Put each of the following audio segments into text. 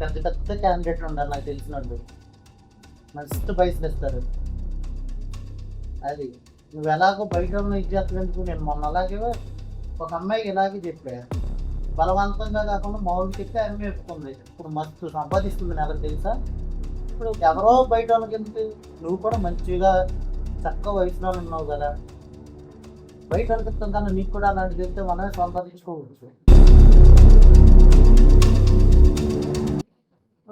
పెద్ద పెద్ద క్యాండిడేట్లు ఉండాలి నాకు తెలిసినట్టు, మస్తు పైసలు ఇస్తారు. అది నువ్వు ఎలాగో బయట ఇచ్చేస్తున్నందుకు నేను మొన్న అలాగే ఒక అమ్మాయికి ఇలాగే చెప్పా, బలవంతంగా కాకుండా మామూలు చెప్తే అమ్మాయి ఒప్పుకుంది. ఇప్పుడు మస్తు సంపాదిస్తుంది నెలకు తెలుసా. ఇప్పుడు ఎవరో బయట వాళ్ళకి ఎందుకు, నువ్వు కూడా మంచిగా చక్కగా వయసులో ఉన్నావు కదా, బయట వాళ్ళకి ఇస్తాం కన్నా నీకు కూడా అలాంటి చెప్తే మనమే సంపాదించుకోవచ్చు.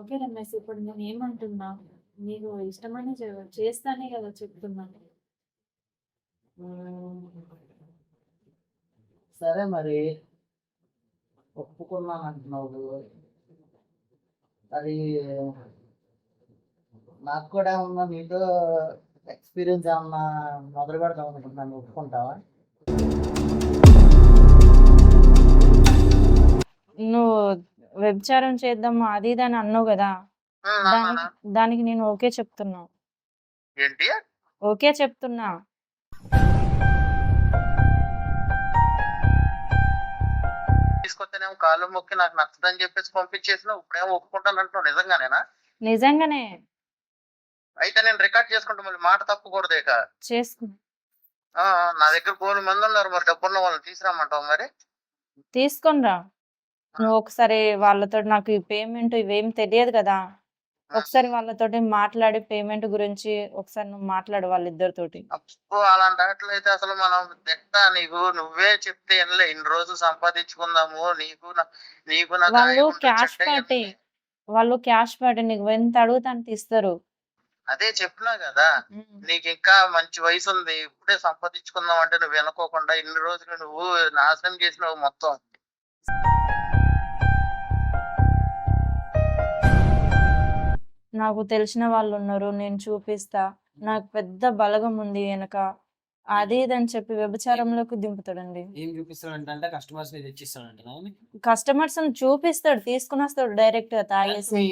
ఓకే రమేష్, ఇప్పుడు నేను ఏమంటున్నా, నీకు ఇష్టమని చేస్తానే కదా చెప్తున్నాను. సరే మరి ఒప్పుకున్నాను అంటున్నావు, అది నాకు కూడా ఏమన్నా మీతో ఎక్స్పీరియన్స్ ఏమన్నా మొదలు పెడతాం అనుకుంటున్నాను, ఒప్పుకుంటావా? నువ్వు వ్యభిచారం చేద్దాం అది ఇది అని అన్నావు కదా, దానికి నేను ఓకే చెప్తున్నా. ఏంటి ఓకే చెప్తున్నా. తీసుకొస్తేనేమో కాళ్ళు మొక్కి నాకు నచ్చదని చెప్పేసి పంపించేసిన, ఇప్పుడేమో ఒప్పుకుంటాను అంటున్నావు, నిజంగానేనా? నిజంగానే. అయితే నేను రికార్డ్ చేసుకుంటా, మళ్ళీ మాట తప్పకూడదు ఇక. చేసుకున్నా. నా దగ్గర 4 మంది ఉన్నారు, మరి డబ్బున్న వాళ్ళని తీసుకురామంటావు మరి? తీసుకొనిరా. నువ్వు ఒకసారి వాళ్ళతో, నాకు ఈ పేమెంట్ ఇవేం తెలియదు కదా, ఒకసారి వాళ్ళతోటి మాట్లాడి పేమెంట్ గురించి ఒకసారి నువ్వు మాట్లాడు వాళ్ళిద్దరితోటి. అలాంటి వాటిలైతే అసలు మనం తిట్టా, నీకు నువ్వే చెప్తే ఎనలే, ఇన్ని రోజులు సంపాదించుకుందాము, నీకు నాకు వాళ్ళు ఆయువు క్యాష్ చెడ్డ పార్టీ, ఎనలే. వాళ్ళు క్యాష్ పార్టీ, నీకు ఎంత అడుగుతా అంత ఇస్తారు. అదే చెప్పినా కదా, నీకు ఇంకా మంచి వయసు ఉంది, ఇప్పుడే సంపాదించుకుందాం అంటే నువ్వు వినుకోకుండా ఇన్ని రోజులు నువ్వు నాశనం చేసినావు మొత్తం. నాకు తెలిసిన వాళ్ళు ఉన్నారు, నేను చూపిస్తా, నాకు పెద్ద బలగం ఉంది వెనక, అది ఇది అని చెప్పి వ్యభిచారంలోకి దింపుతాడండి. ఏం చూపిస్తాడంట అంటే కస్టమర్స్ ని తెచ్చిస్తాడంట. కస్టమర్స్ చూపిస్తాడు, తీసుకుని వస్తాడు డైరెక్ట్ గా తాగేసి మీ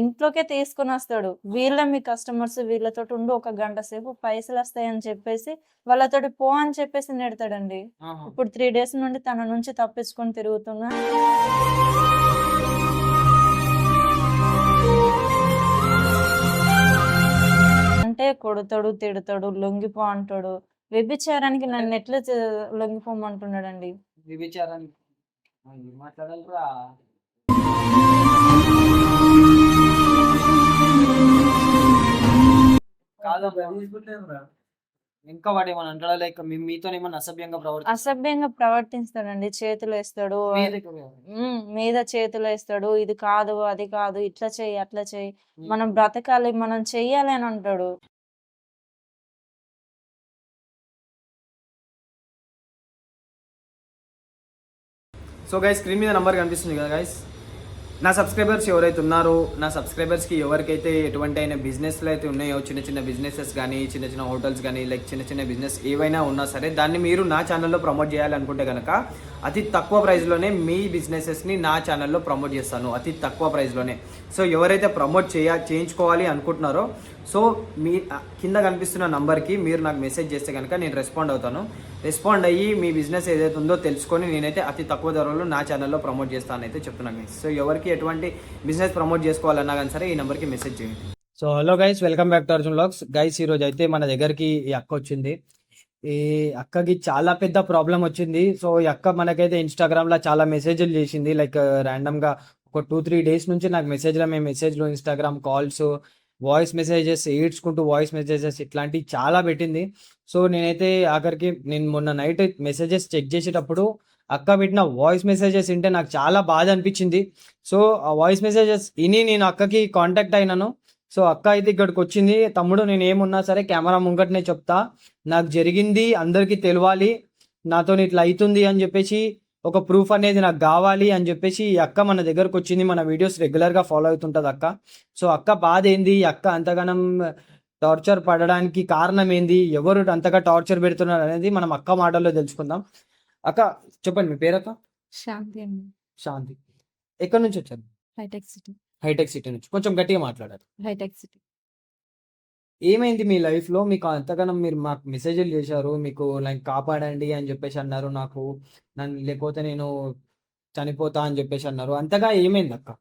ఇంట్లోకే తీసుకుని వస్తాడు. వీళ్ళ మీ కస్టమర్స్, వీళ్ళతో ఉండి 1 గంట సేపు పైసలు వస్తాయని చెప్పేసి వాళ్ళతోటి పో అని చెప్పేసి నెడతాడండి. ఇప్పుడు 3 డేస్ నుండి తన నుంచి తప్పించుకొని తిరుగుతున్నా. అంటే కొడతాడు, తిడతాడు, లొంగిపో అంటాడు. వ్యభిచారానికి నన్ను ఎట్లా లొంగిపోమంటున్నాడండి. వ్యభిచారానికి మాట్లాడాలి కూడా. ఇంకా వాడు ఏమన్నా అంటాడా, లైక్ మీతో ఏమన్నా అసభ్యంగా ప్రవర్తిస్తాడండి. చేతులు వేస్తాడు, మీద చేతులు వేస్తాడు, ఇది కాదు అది కాదు, ఇట్లా చెయ్యి అట్లా చెయ్యి, మనం బ్రతకాలి, మనం చెయ్యాలి అని అంటాడు. సో గైస్, స్క్రీన్ మీద నంబర్ కనిపిస్తుంది కదా గైస్, నా సబ్స్క్రైబర్స్ ఎవరైతే ఉన్నారో, నా సబ్స్క్రైబర్స్కి ఎవరికైతే ఎటువంటి అయినా బిజినెస్లు అయితే ఉన్నాయో, చిన్న చిన్న బిజినెసెస్ కానీ, చిన్న చిన్న హోటల్స్ కానీ, లైక్ చిన్న చిన్న బిజినెస్ ఏవైనా ఉన్నా సరే, దాన్ని మీరు నా ఛానల్లో ప్రమోట్ చేయాలనుకుంటే కనుక అతి తక్కువ ప్రైస్లోనే మీ బిజినెసెస్ని నా ఛానల్లో ప్రమోట్ చేస్తాను, అతి తక్కువ ప్రైస్లోనే. సో ఎవరైతే ప్రమోట్ చేయించుకోవాలి అనుకుంటున్నారో, సో మీ కింద కనిపిస్తున్న నంబర్కి మీరు నాకు మెసేజ్ చేస్తే కనుక నేను రెస్పాండ్ అవుతాను. రెస్పాండ్ అయ్యి మీ బిజినెస్ ఏదైతే ఉందో తెలుసుకొని నేనైతే అతి తక్కువ ధరలో నా ఛానల్లో ప్రమోట్ చేస్తాను అయితే చెప్తున్నాను. సో ఎవరికి ఎటువంటి బిజినెస్ ప్రమోట్ చేసుకోవాలన్నా కానీ సరే ఈ నెంబర్కి మెసేజ్ చేయండి. So hello guys, welcome back to Arjun vlogs. Guys, ఈరోజు అయితే మన దగ్గరికి ఈ అక్క వచ్చింది. ఈ అక్కకి చాలా పెద్ద ప్రాబ్లం వచ్చింది. సో ఈ అక్క మనకైతే ఇన్స్టాగ్రామ్లో చాలా మెసేజ్లు చేసింది, లైక్ ర్యాండమ్గా ఒక 2-3 డేస్ నుంచి నాకు మెసేజ్లు ఇన్స్టాగ్రామ్ కాల్స్, వాయిస్ మెసేజెస్, ఏడ్చుకుంటూ వాయిస్ మెసేజెస్ ఇట్లాంటివి చాలా పెట్టింది. సో నేనైతే ఆఖరికి నేను మొన్న నైట్ మెసేజెస్ చెక్ చేసేటప్పుడు అక్క పెట్టిన వాయిస్ మెసేజెస్ వింటే నాకు చాలా బాధ అనిపించింది. సో ఆ వాయిస్ మెసేజెస్ విని నేను అక్కకి కాంటాక్ట్ అయినాను. సో అక్క అయితే ఇక్కడికి వచ్చింది. తమ్ముడు, నేను ఏమున్నా సరే కెమెరా ముంగటనే చెప్తా, నాకు జరిగింది అందరికీ తెలియాలి, నాతో ఇట్లా అవుతుంది అని చెప్పేసి ఒక ప్రూఫ్ అనేది నాకు కావాలి అని చెప్పేసి ఈ అక్క మన దగ్గరకు వచ్చింది. మన వీడియోస్ రెగ్యులర్గా ఫాలో అవుతుంటుంది అక్క. సో అక్క బాధ ఏంది, అక్క అంతగానం టార్చర్ పడడానికి కారణం ఏంది, ఎవరు అంతగా టార్చర్ పెడుతున్నారు అనేది మనం అక్క మాటల్లో తెలుసుకుందాం. అక్క చెప్పండి, మీ పేరు? అక్క శాంతి అండి. శాంతి. ఎక్కడి నుంచి వచ్చారు? Hitech city. హైటెక్ సిటీ నుంచి. కొంచెం గట్టిగా మాట్లాడారు. హైటెక్ సిటీ. ఏమైంది మీ లైఫ్లో, మీకు అంతగానం మీరు మాకు మెసేజ్లు చేశారు, మీకు లైక్ కాపాడండి అని చెప్పేసి అన్నారు, నాకు నన్ను లేకపోతే నేను చనిపోతా అని చెప్పేసి అన్నారు, అంతగా ఏమైంది అక్క?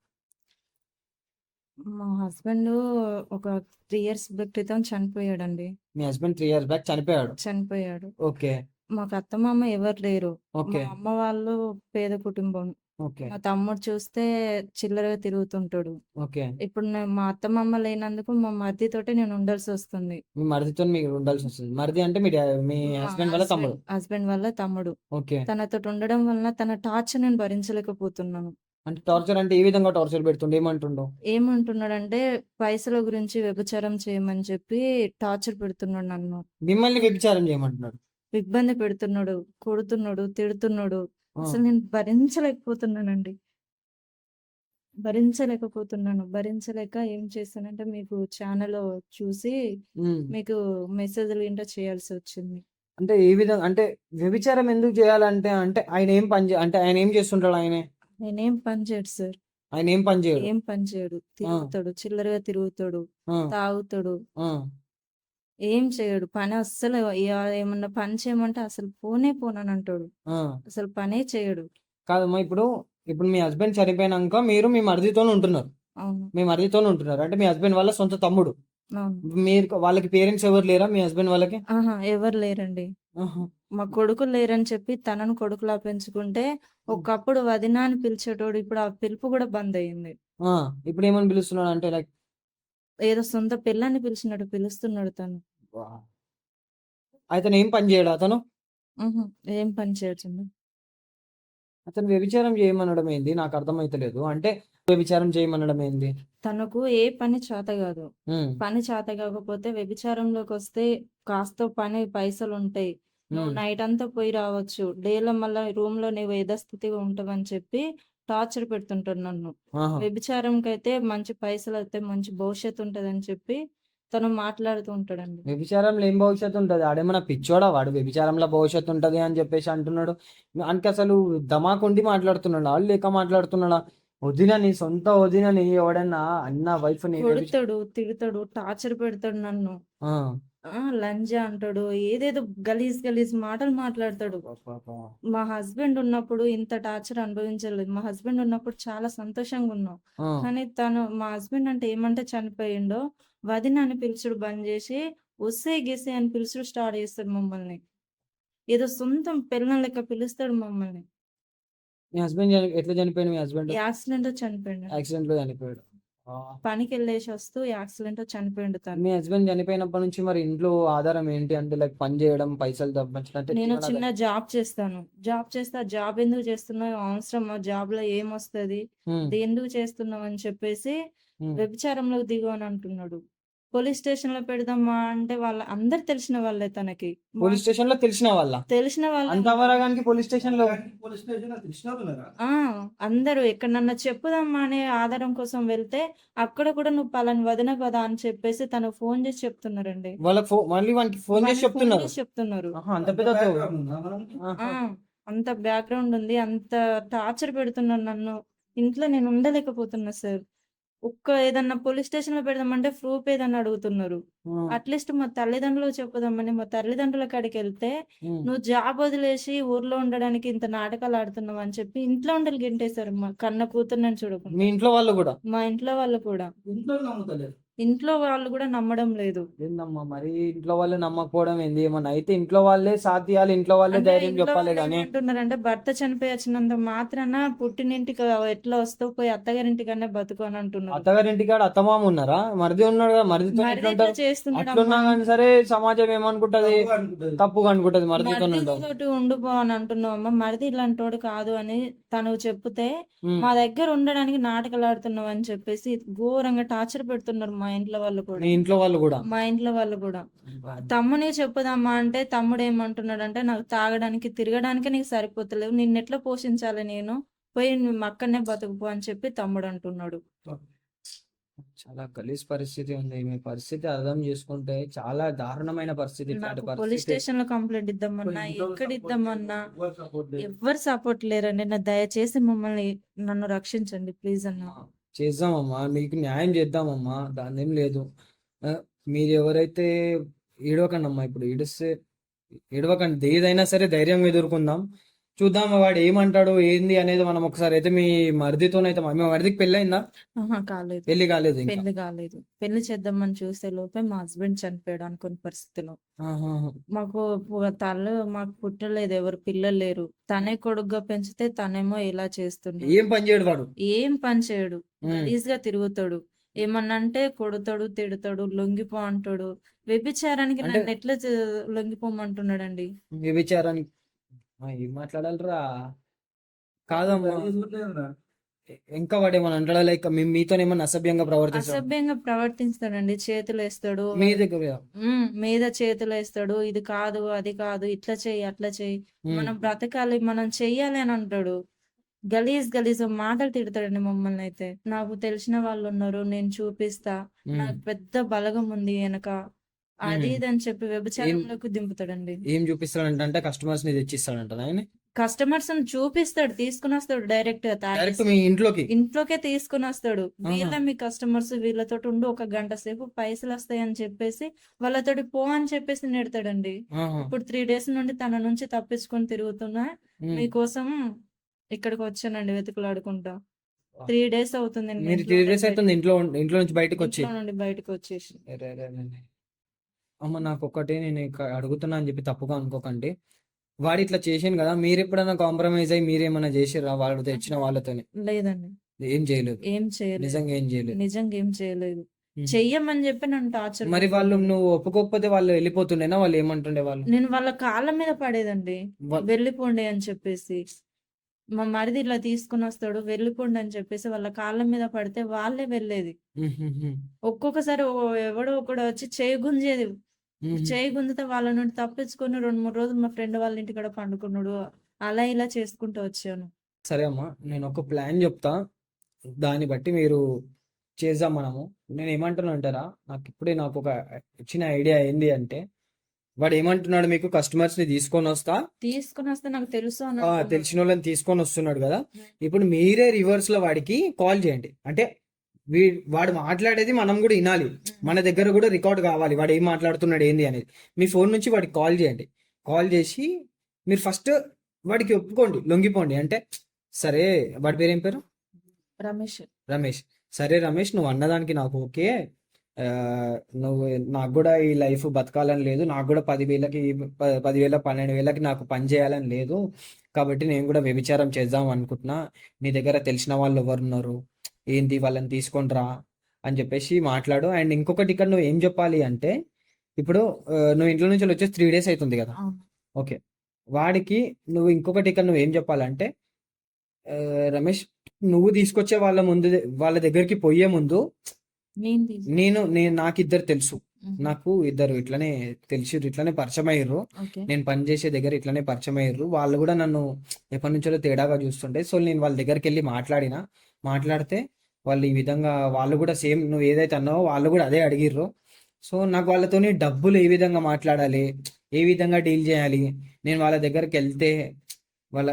మా హస్బెండ్ ఒక 3 ఇయర్స్ క్రితం చనిపోయాడండి. మీ హస్బెండ్ 3 ఇయర్స్ బ్యాక్ చనిపోయాడు. చనిపోయాడు. ఓకే. మాకు అత్తమామ ఎవరు లేరు. మా ఓకే. అమ్మ వాళ్ళు పేద కుటుంబం. ఓకే. మా తమ్ముడు చూస్తే చిల్లరగా తిరుగుతుంటాడు. ఓకే. ఇప్పుడు మా అత్తమామ లేనందుకు మా మరిదితోటే నేను ఉండాల్సొస్తుంది. మీ మరిదితోని మీరు ఉండాల్సొస్తది. మరిది అంటే మీ మా హస్బెండ్ వాళ్ళ తమ్ముడు. హస్బెండ్ వాళ్ళ తమ్ముడు. ఓకే. తనతోటి ఉండడం వలన తన టార్చర్ నేను భరించలేకపోతున్నాను. అంటే టార్చర్ అంటే ఏ విధంగా టార్చర్ పెడుతుండు? ఏమంటుండు? ఏమంటున్నాడంటే పైసల గురించి వ్యభిచారం చేయమని చెప్పి టార్చర్ పెడుతున్నాడు నన్ను. మిమ్మల్ని వ్యభిచారం చేయమంటున్నాడు. ఇబ్బంది పెడుతున్నాడు, కొడుతున్నాడు, తిడుతున్నాడు. ఆ! అసలు నేను భరించలేకపోతున్నానండి. భరించలేక ఏం చేశానంటే మీకు ఛానెల్‌లో చూసి హ్మ్. మీకు మెసేజ్‌లు ఏంటో చేయాల్సొచ్చింది. అంటే ఏ విధంగా అంటే వ్యభిచారం ఎందుకు చేయాలంటే అంటే ఆయన ఏం పని అంటే ఆయన ఏం చేస్తుంటాడు ఆయనే? నేనేం పని చేయడు సార్. ఆయన ఏం పని చేయడు. ఏం పని చేయడు. ఆ! తిరుగుతాడు, చిల్లరగా తిరుగుతాడు, ఆ! తాగుతాడు. ఆ! ఏం చేయడు. పని అస్సలు ఏమన్నా పని చేయమంటే అసలు పోనే పోననంటాడు. ఆ! అసలు పనే చేయడు. కాదమ్మా ఇప్పుడు మీ హస్బెండ్ చనిపోయినాక మీరు మీ మరిదితోనే ఉంటున్నారు. అవును. మీ మరిదితోనే ఉంటున్నారు. అంటే మీ హస్బెండ్ వాళ్ళ సొంత తమ్ముడు. అవును. మీరు వాళ్ళకి పేరెంట్స్ ఎవరు లేరా మీ హస్బెండ్ వాళ్ళకి? ఆహా! ఎవరు లేరండి. ఆహా! మా కొడుకులు లేరని చెప్పి తనను కొడుకులా పెంచుకుంటే, ఒకప్పుడు వదిన అని పిలిచేటోడు. ఇప్పుడు ఆ పిలుపు గూడా బందయింది. ఆ! ఇప్పుడేమని పిలుస్తున్నాడు అంటే లైక్ ఏదో సొంత పిల్లని పిలిచినట్టు పిలుస్తున్నాడు తను. వాహ్! అతను ఏం పని చేయడా అతను? హుహు. ఏం పని చేయడండి. అతను వ్యభిచారం చేయమనడం ఏంది? నాకు అర్థమైతలేదు. అంటే వ్యభిచారం చేయమనడం ఏంది? తనకు ఏ పని చేత గాదు. హ్మ్. పని చేత గాకపోతే వ్యభిచారంలోకొస్తే కాస్తో పని పైసలుంటాయి. నువ్వు హ్మ్. నైటంతా పోయి రావచ్చు. డేలో మళ్ళా రూమ్‌లో నీవు యథాస్థితిగా ఉంటావని చెప్పి టార్చర్ పెడుతుంటాడు నన్ను. ఆహా! వ్యభిచారంకైతే మంచి పైసలొత్తాయి, మంచి భవిష్యత్తుంటదని చెప్పి తను మాట్లాడుతూ ఉంటాడండి. వ్యభిచారంలో ఏం భవిష్యత్తు ఉంటది? ఆడేమన్నా పిచ్చోడా వాడు? వ్యభిచారంలో భవిష్యత్తు ఉంటది అని చెప్పేసి అంటున్నాడు. ఆనికసలు దమాకుండి మాట్లాడుతున్నాడా? లేక మాట్లాడుతున్నాడా? వదినని, సొంత వదినని ఎవడన్నా అన్న వైఫ్‌ని కొడతాడు, తిడతాడు, టార్చర్ పెడతాడు నన్ను. ఆ! లంజా అంటాడు. ఏదేదో గలీజ్ మాటలు మాట్లాడతాడు. అబ్బబ్బా! మా హస్బెండ్ ఉన్నప్పుడు ఇంత టార్చర్ అనుభవించలేదు. మా హస్బెండ్ ఉన్నప్పుడు చాలా సంతోషంగున్నాం. ఆ! కానీ మా హస్బెండ్ అంటే ఏమంటే చనిపోయిండో, వదిన అని పిలుచుడు బంద్ జేసి, ఒసేయ్ గిసేయ్ అని పిలుచుడు స్టార్ట్ చేస్తాడు మమ్మల్ని. ఏదో సొంతం పిల్లల లెక్క పిలుస్తాడు మమ్మల్ని. మీ హస్బెండ్ ఎట్లా చనిపోయిండు మీ హస్బెండ్? యాక్సిడెంట్‌లో చనిపోయిండు. యాక్సిడెంట్‌లో చనిపోయాడు. ఆ! పనికెళ్ళేసొస్తూ యాక్సిడెంట్‌లో చనిపోయిండు తను. మీ హస్బెండ్ చనిపోయినప్పటి నుంచి మరి ఇంట్లో ఆధారం ఏంటి? అంటే లైక్ పని చేయడం, పైసలు సంపాదించడం అంటే నేను చిన్న జీవనాధారం. జాబ్ చేస్తాను. జాబ్ చేస్తే, ఆ జాబ్ ఎందుకు చేస్తున్నావు? అవసరమా? జాబ్‌లో ఏమొస్తది? హ్మ్. ఎందుకు చేస్తున్నావు? అని చెప్పేసి హ్మ్. వ్యభిచారంలోకి దిగు అని అంటున్నాడు. పోలీస్ స్టేషన్‌లో పెడదామా అంటే అందరూ తెలిసిన వాళ్ళే తనకి. పోలీస్ స్టేషన్‌లో తెలిసిన వాళ్ళా? తెలిసిన వాళ్ళే. అంత అవరాగానికి పోలీస్ స్టేషన్‌లో ఆ! అందరూ ఎక్కడనన్నా చెప్పుదామా అనే ఆధారం కోసం వెళ్తే, అక్కడ కూడా నువ్వు పలానా వదిన కదా అని చెప్పేసి తనకు ఫోన్ చేసి చెప్తున్నారండి. వాళ్ళకి మళ్ళీ వానికి ఫోన్ చేసి వాళ్ళకి ఫోన్ చెప్తున్నారు. చేసి చెప్తున్నారు. ఆహా! అంత పెద్ద తోవ. ఆ! ఆహా! అంత బ్యాక్‌గ్రౌండ్ ఉంది. అంత టార్చర్ పెడుతున్నారు నన్ను. ఇంట్లో నేను ఉండలేకపోతున్నా సార్. ఏదన్నా పోలీస్ స్టేషన్‌లో పెడదామంటే ప్రూఫ్ ఏదన్నా అడుగుతున్నారు. హ్మ్. అట్‌లీస్ట్ మా తల్లిదండ్రులకు చెప్పుదామని మా తల్లిదండ్రుల కాడికెళ్తే, హ్మ్. "నువ్వు జాబ్ వదిలేసి ఊర్లో ఉండడానికి ఇంత నాటకాలు ఆడుతున్నావు" అని చెప్పి ఇంట్లో ఉండి గెంటేశారు మా కన్న కూతుర్నని చూడకుండా. మీ ఇంట్లో వాళ్ళు గూడా? మా ఇంట్లో వాళ్ళు కూడా. ఇంట్లో వాళ్ళు కూడా నమ్మడం లేదు. ఏందమ్మా మరి ఇంట్లో వాళ్ళు నమ్మకపోవడం ఏంది? ఏమన్నా అయితే ఇంట్లో వాళ్ళే సాథ్ ఇయ్యాలి. ఇంట్లో వాళ్ళే అంటే ధైర్యం ఇంట్లో చెప్పాలి వాళ్ళు గానీ ఏమంటున్నారంటే, భర్త చనిపోయి వచ్చినంత మాత్రాన పుట్టినింటికి ఎట్లా వస్తావు? పోయి అత్తగారింటికన్నా బతుకు అని అంటున్నారు. అత్తగారింటికాడ అత్తమామ ఉన్నారా? మరిది ఉన్నాడు కదా! మరిదితోని మరిది ఇట్లా ఎట్లుంటారు? చేస్తున్నాడమ్మా. అట్లున్నా గానీ సరే సమాజం ఏమనుకుంటది? తప్పుగా అనుకుంటది మరిదితోని ఉంటావు. మరిదితోటి ఉండిపో అని అంటున్నావమ్మా. మరిది ఇలాంటోడు కాదు అని తను చెప్తే, హ్మ్. మా దగ్గర ఉండడానికి నాటకాలాడుతున్నావు అని చెప్పేసి ఘోరంగా టార్చర్ పెడుతున్నారు మా ఇంట్లో వాళ్ళు కూడా. మీ ఇంట్లో వాళ్ళు గూడా? మా ఇంట్లో వాళ్ళు కూడా. తమ్మునికి చెప్పుదామా అంటే తమ్ముడేమంటున్నాడంటే, నాకు తాగడానికి, తిరగడానికే నీకు సరిపోతలేవు. నిన్నెట్లా పోషించాలి నేను? పోయి నువ్వు అక్కడనే బతుకుపో అని చెప్పి తమ్ముడంటున్నాడు. చాలా గలీజ్ పరిస్థితి ఉంది. మీ పరిస్థితి అర్థం చేసుకుంటే చాలా దారుణమైన పరిస్థితి. ఇట్లాంటి నాకు పోలీస్ పరిస్థితి స్టేషన్‌లో కంప్లెయింట్ ఇద్దామన్నా, ఎక్కడ ఇద్దామన్నా ఎవ్వరు సపోర్ట్ లేరండి. దయచేసి నన్ను రక్షించండి ప్లీజ్ అన్న. చేద్దామమ్మా. మీకు న్యాయం చేద్దామమ్మా. దానిదేం లేదు. మీరెవరైతే ఏడవకండమ్మా. ఇప్పుడు ఏడిస్తే ఏడవకండి. ఏదైనా సరే ధైర్యంగా ఎదుర్కొందాం. చూద్దాం వాడు ఏమంటాడు ఏంది అనేది మనం ఒకసారి అయితే మీ మరిదితోనైతే మీ మరిదికి పెళ్ళి అయిందా? ఆహా, కాలేదు. పెళ్లి కాలేదు ఇంకా. పెళ్లి కాలేదు. పెళ్లి చేద్దామని చూసే లోపే మా హస్బెండ్ చనిపోయాడు అనుకున్న పరిస్థితిలో. ఆహాహా. మాకు మాకు పుట్టలేదు, ఎవరు పిల్లలు లేరు. తనే కొడుకుగా పెంచితే తనేమో ఇలా చేస్తున్నాడు. ఏం పని చేయడు వాడు. ఏం పని చేయడు, ఉమ్. గలీజ్గా తిరుగుతాడు. ఏమన్నా అంటే కొడతాడు, తిడతాడు, లొంగిపో అంటాడు. వ్యభిచారానికి అంటే- నన్ను ఎట్లా లొంగిపోమంటున్నాడండి. వ్యభిచారానికి ఏం మాట్లాడాలిరా? కాదమ్మా, ఇంకా వాడు ఏమన్నా అంటాడా? లైక్ మీతో ఏమన్నా అసభ్యంగా ప్రవర్తిస్తాడు అసభ్యంగా ప్రవర్తిస్తాడండి. చేతులు వేస్తాడు, మీ దగ్గర? మీద చేతులు వేస్తాడు. ఇది కాదు, అది కాదు, ఇట్లా చెయ్యి, అట్లా చెయ్యి, మనం బ్రతకాలి, మనం చెయ్యాలి అని అంటాడు. గలీజ్ మాటలు తిడతాడండి మమ్మల్ని అయితే. నాకు తెలిసిన వాళ్ళు ఉన్నారు, నేను చూపిస్తా, నాకు పెద్ద బలగం ఉంది వెనక, అది ఇది అని చెప్పి వ్యభిచారంలోకి దింపుతాడండి. ఏం చూపిస్తాడంటే కస్టమర్స్ ని తెచ్చిస్తాడంట ఆయన. కస్టమర్స్ చూపిస్తాడు, తీసుకుని వస్తాడు డైరెక్ట్ గా డైరెక్ట్ తాగేసి. మీ ఇంట్లోకి. ఇంట్లోకే తీసుకుని వస్తాడు. ఆహా. వీళ్ళ మీ కస్టమర్స్, వీళ్ళతో ఉండి 1 గంట సేపు పైసలు వస్తాయని చెప్పేసి వాళ్ళతోటి పో అని చెప్పేసి నెడతాడండి. ఆహా. ఇప్పుడు 3 డేస్ నుండి తన నుంచి తప్పించుకొని తిరుగుతున్నా. మీకోసం ఇక్కడికి వచ్చానండి వెతుకులాడుకుంటా. 3 డేస్ అవుతుంది మీరు 3 డేస్ అవుతుంది ఇంట్లో నుంచి బయటకు వచ్చి. నుండి బయటకు వచ్చేసి. అమ్మ నాకు ఒక్కటే, నేను అడుగుతున్నా అని చెప్పి తప్పుగా అనుకోకండి. వాడు ఇట్లా చేసాను కదా, మీరు ఎప్పుడైనా కాంప్రమైజ్ అయ్యి మీరేమన్నా చేసిర్రా వాళ్ళు తెచ్చిన వాళ్ళతోనే? లేదండి, ఏం చేయలేదు. ఏం చేయలేదు. నిజంగా ఏం చేయలేదు. నిజంగా ఏం చేయలేదు. చెయ్యమని చెప్పి నన్ను టార్చర్. మరి వాళ్ళు నువ్వు ఒప్పుకోకపోతే వాళ్ళు వెళ్ళిపోతుండేనా? వాళ్ళు ఏమంటుండే వాళ్ళు? నేను వాళ్ళ కాళ్ళ మీద పడేదండి, వెళ్ళిపోండి అని చెప్పేసి. మా మరిది ఇలా తీసుకుని వస్తాడు, వెళ్ళిపోండి అని చెప్పేసి వాళ్ళ కాళ్ళ మీద పడితే వాళ్ళే వెళ్ళేది. ఒక్కొక్కసారి ఎవడో ఒకడు వచ్చి చేయి గుంజేది. చేయి గుంజితే వాళ్ళ నుండి తప్పించుకొని 2-3 రోజులు మా ఫ్రెండ్ వాళ్ళ ఇంటికాడ పండుకున్నాడు. అలా ఇలా చేసుకుంటూ వచ్చాను. సరే అమ్మా, నేను ఒక ప్లాన్ చెప్తా, దాన్ని బట్టి మీరు చేద్దాం మనము. నేను ఏమంటున్నా అంటారా, నాకు ఒక చిన్న ఐడియా ఏంది అంటే, వాడు ఏమంటున్నాడు, మీకు కస్టమర్స్ ని తీసుకొని వస్తే నాకు తెలుసు తెలిసిన వాళ్ళని తీసుకొని వస్తున్నాడు కదా. ఇప్పుడు మీరే రివర్స్ లో వాడికి కాల్ చేయండి. అంటే వాడు మాట్లాడేది మనం కూడా వినాలి, మన దగ్గర కూడా రికార్డ్ కావాలి, వాడు ఏం మాట్లాడుతున్నాడు ఏంది అనేది. మీ ఫోన్ నుంచి వాడికి కాల్ చేయండి. కాల్ చేసి మీరు ఫస్ట్ వాడికి ఒప్పుకోండి, లొంగిపోండి. అంటే సరే, వాడి పేరు ఏం పేరు? రమేష్. సరే రమేష్, నువ్వు అన్నదానికి నాకు ఓకే. నువ్వు నాకు కూడా ఈ లైఫ్ బతకాలని లేదు, నాకు కూడా 10,000కి 10,000 12,000కి నాకు పని చేయాలని లేదు, కాబట్టి నేను కూడా వ్యభిచారం చేద్దాం అనుకుంటున్నా. నీ దగ్గర తెలిసిన వాళ్ళు ఎవరున్నారు ఏంటి, వాళ్ళని తీసుకొని రా అని చెప్పేసి మాట్లాడు. అండ్ ఇంకొకటి, ఇక్కడ నువ్వు ఏం చెప్పాలి అంటే, ఇప్పుడు నువ్వు ఇంట్లో నుంచి వచ్చేసి 3 డేస్ అవుతుంది కదా. ఓకే, వాడికి నువ్వు ఇంకొకటి ఇక్కడ నువ్వు ఏం చెప్పాలంటే, రమేష్, నువ్వు తీసుకొచ్చే వాళ్ళ దగ్గరికి పోయే ముందు నాకు ఇద్దరు తెలుసు, నాకు ఇద్దరు ఇట్లనే ఇట్లనే పరిచయం అయ్యారు, నేను పనిచేసే దగ్గర ఇట్లనే పరిచయం అయ్యారు. వాళ్ళు కూడా నన్ను ఎప్పటి నుంచో తేడాగా చూస్తుంటే, సో నేను వాళ్ళ దగ్గరికి వెళ్ళి మాట్లాడితే వాళ్ళు ఈ విధంగా, వాళ్ళు కూడా సేమ్ నువ్వు ఏదైతే అన్నావో వాళ్ళు కూడా అదే అడిగిర్రు. సో నాకు వాళ్ళతోని డబ్బులు ఏ విధంగా మాట్లాడాలి, ఏ విధంగా డీల్ చేయాలి, నేను వాళ్ళ దగ్గరికి వెళ్తే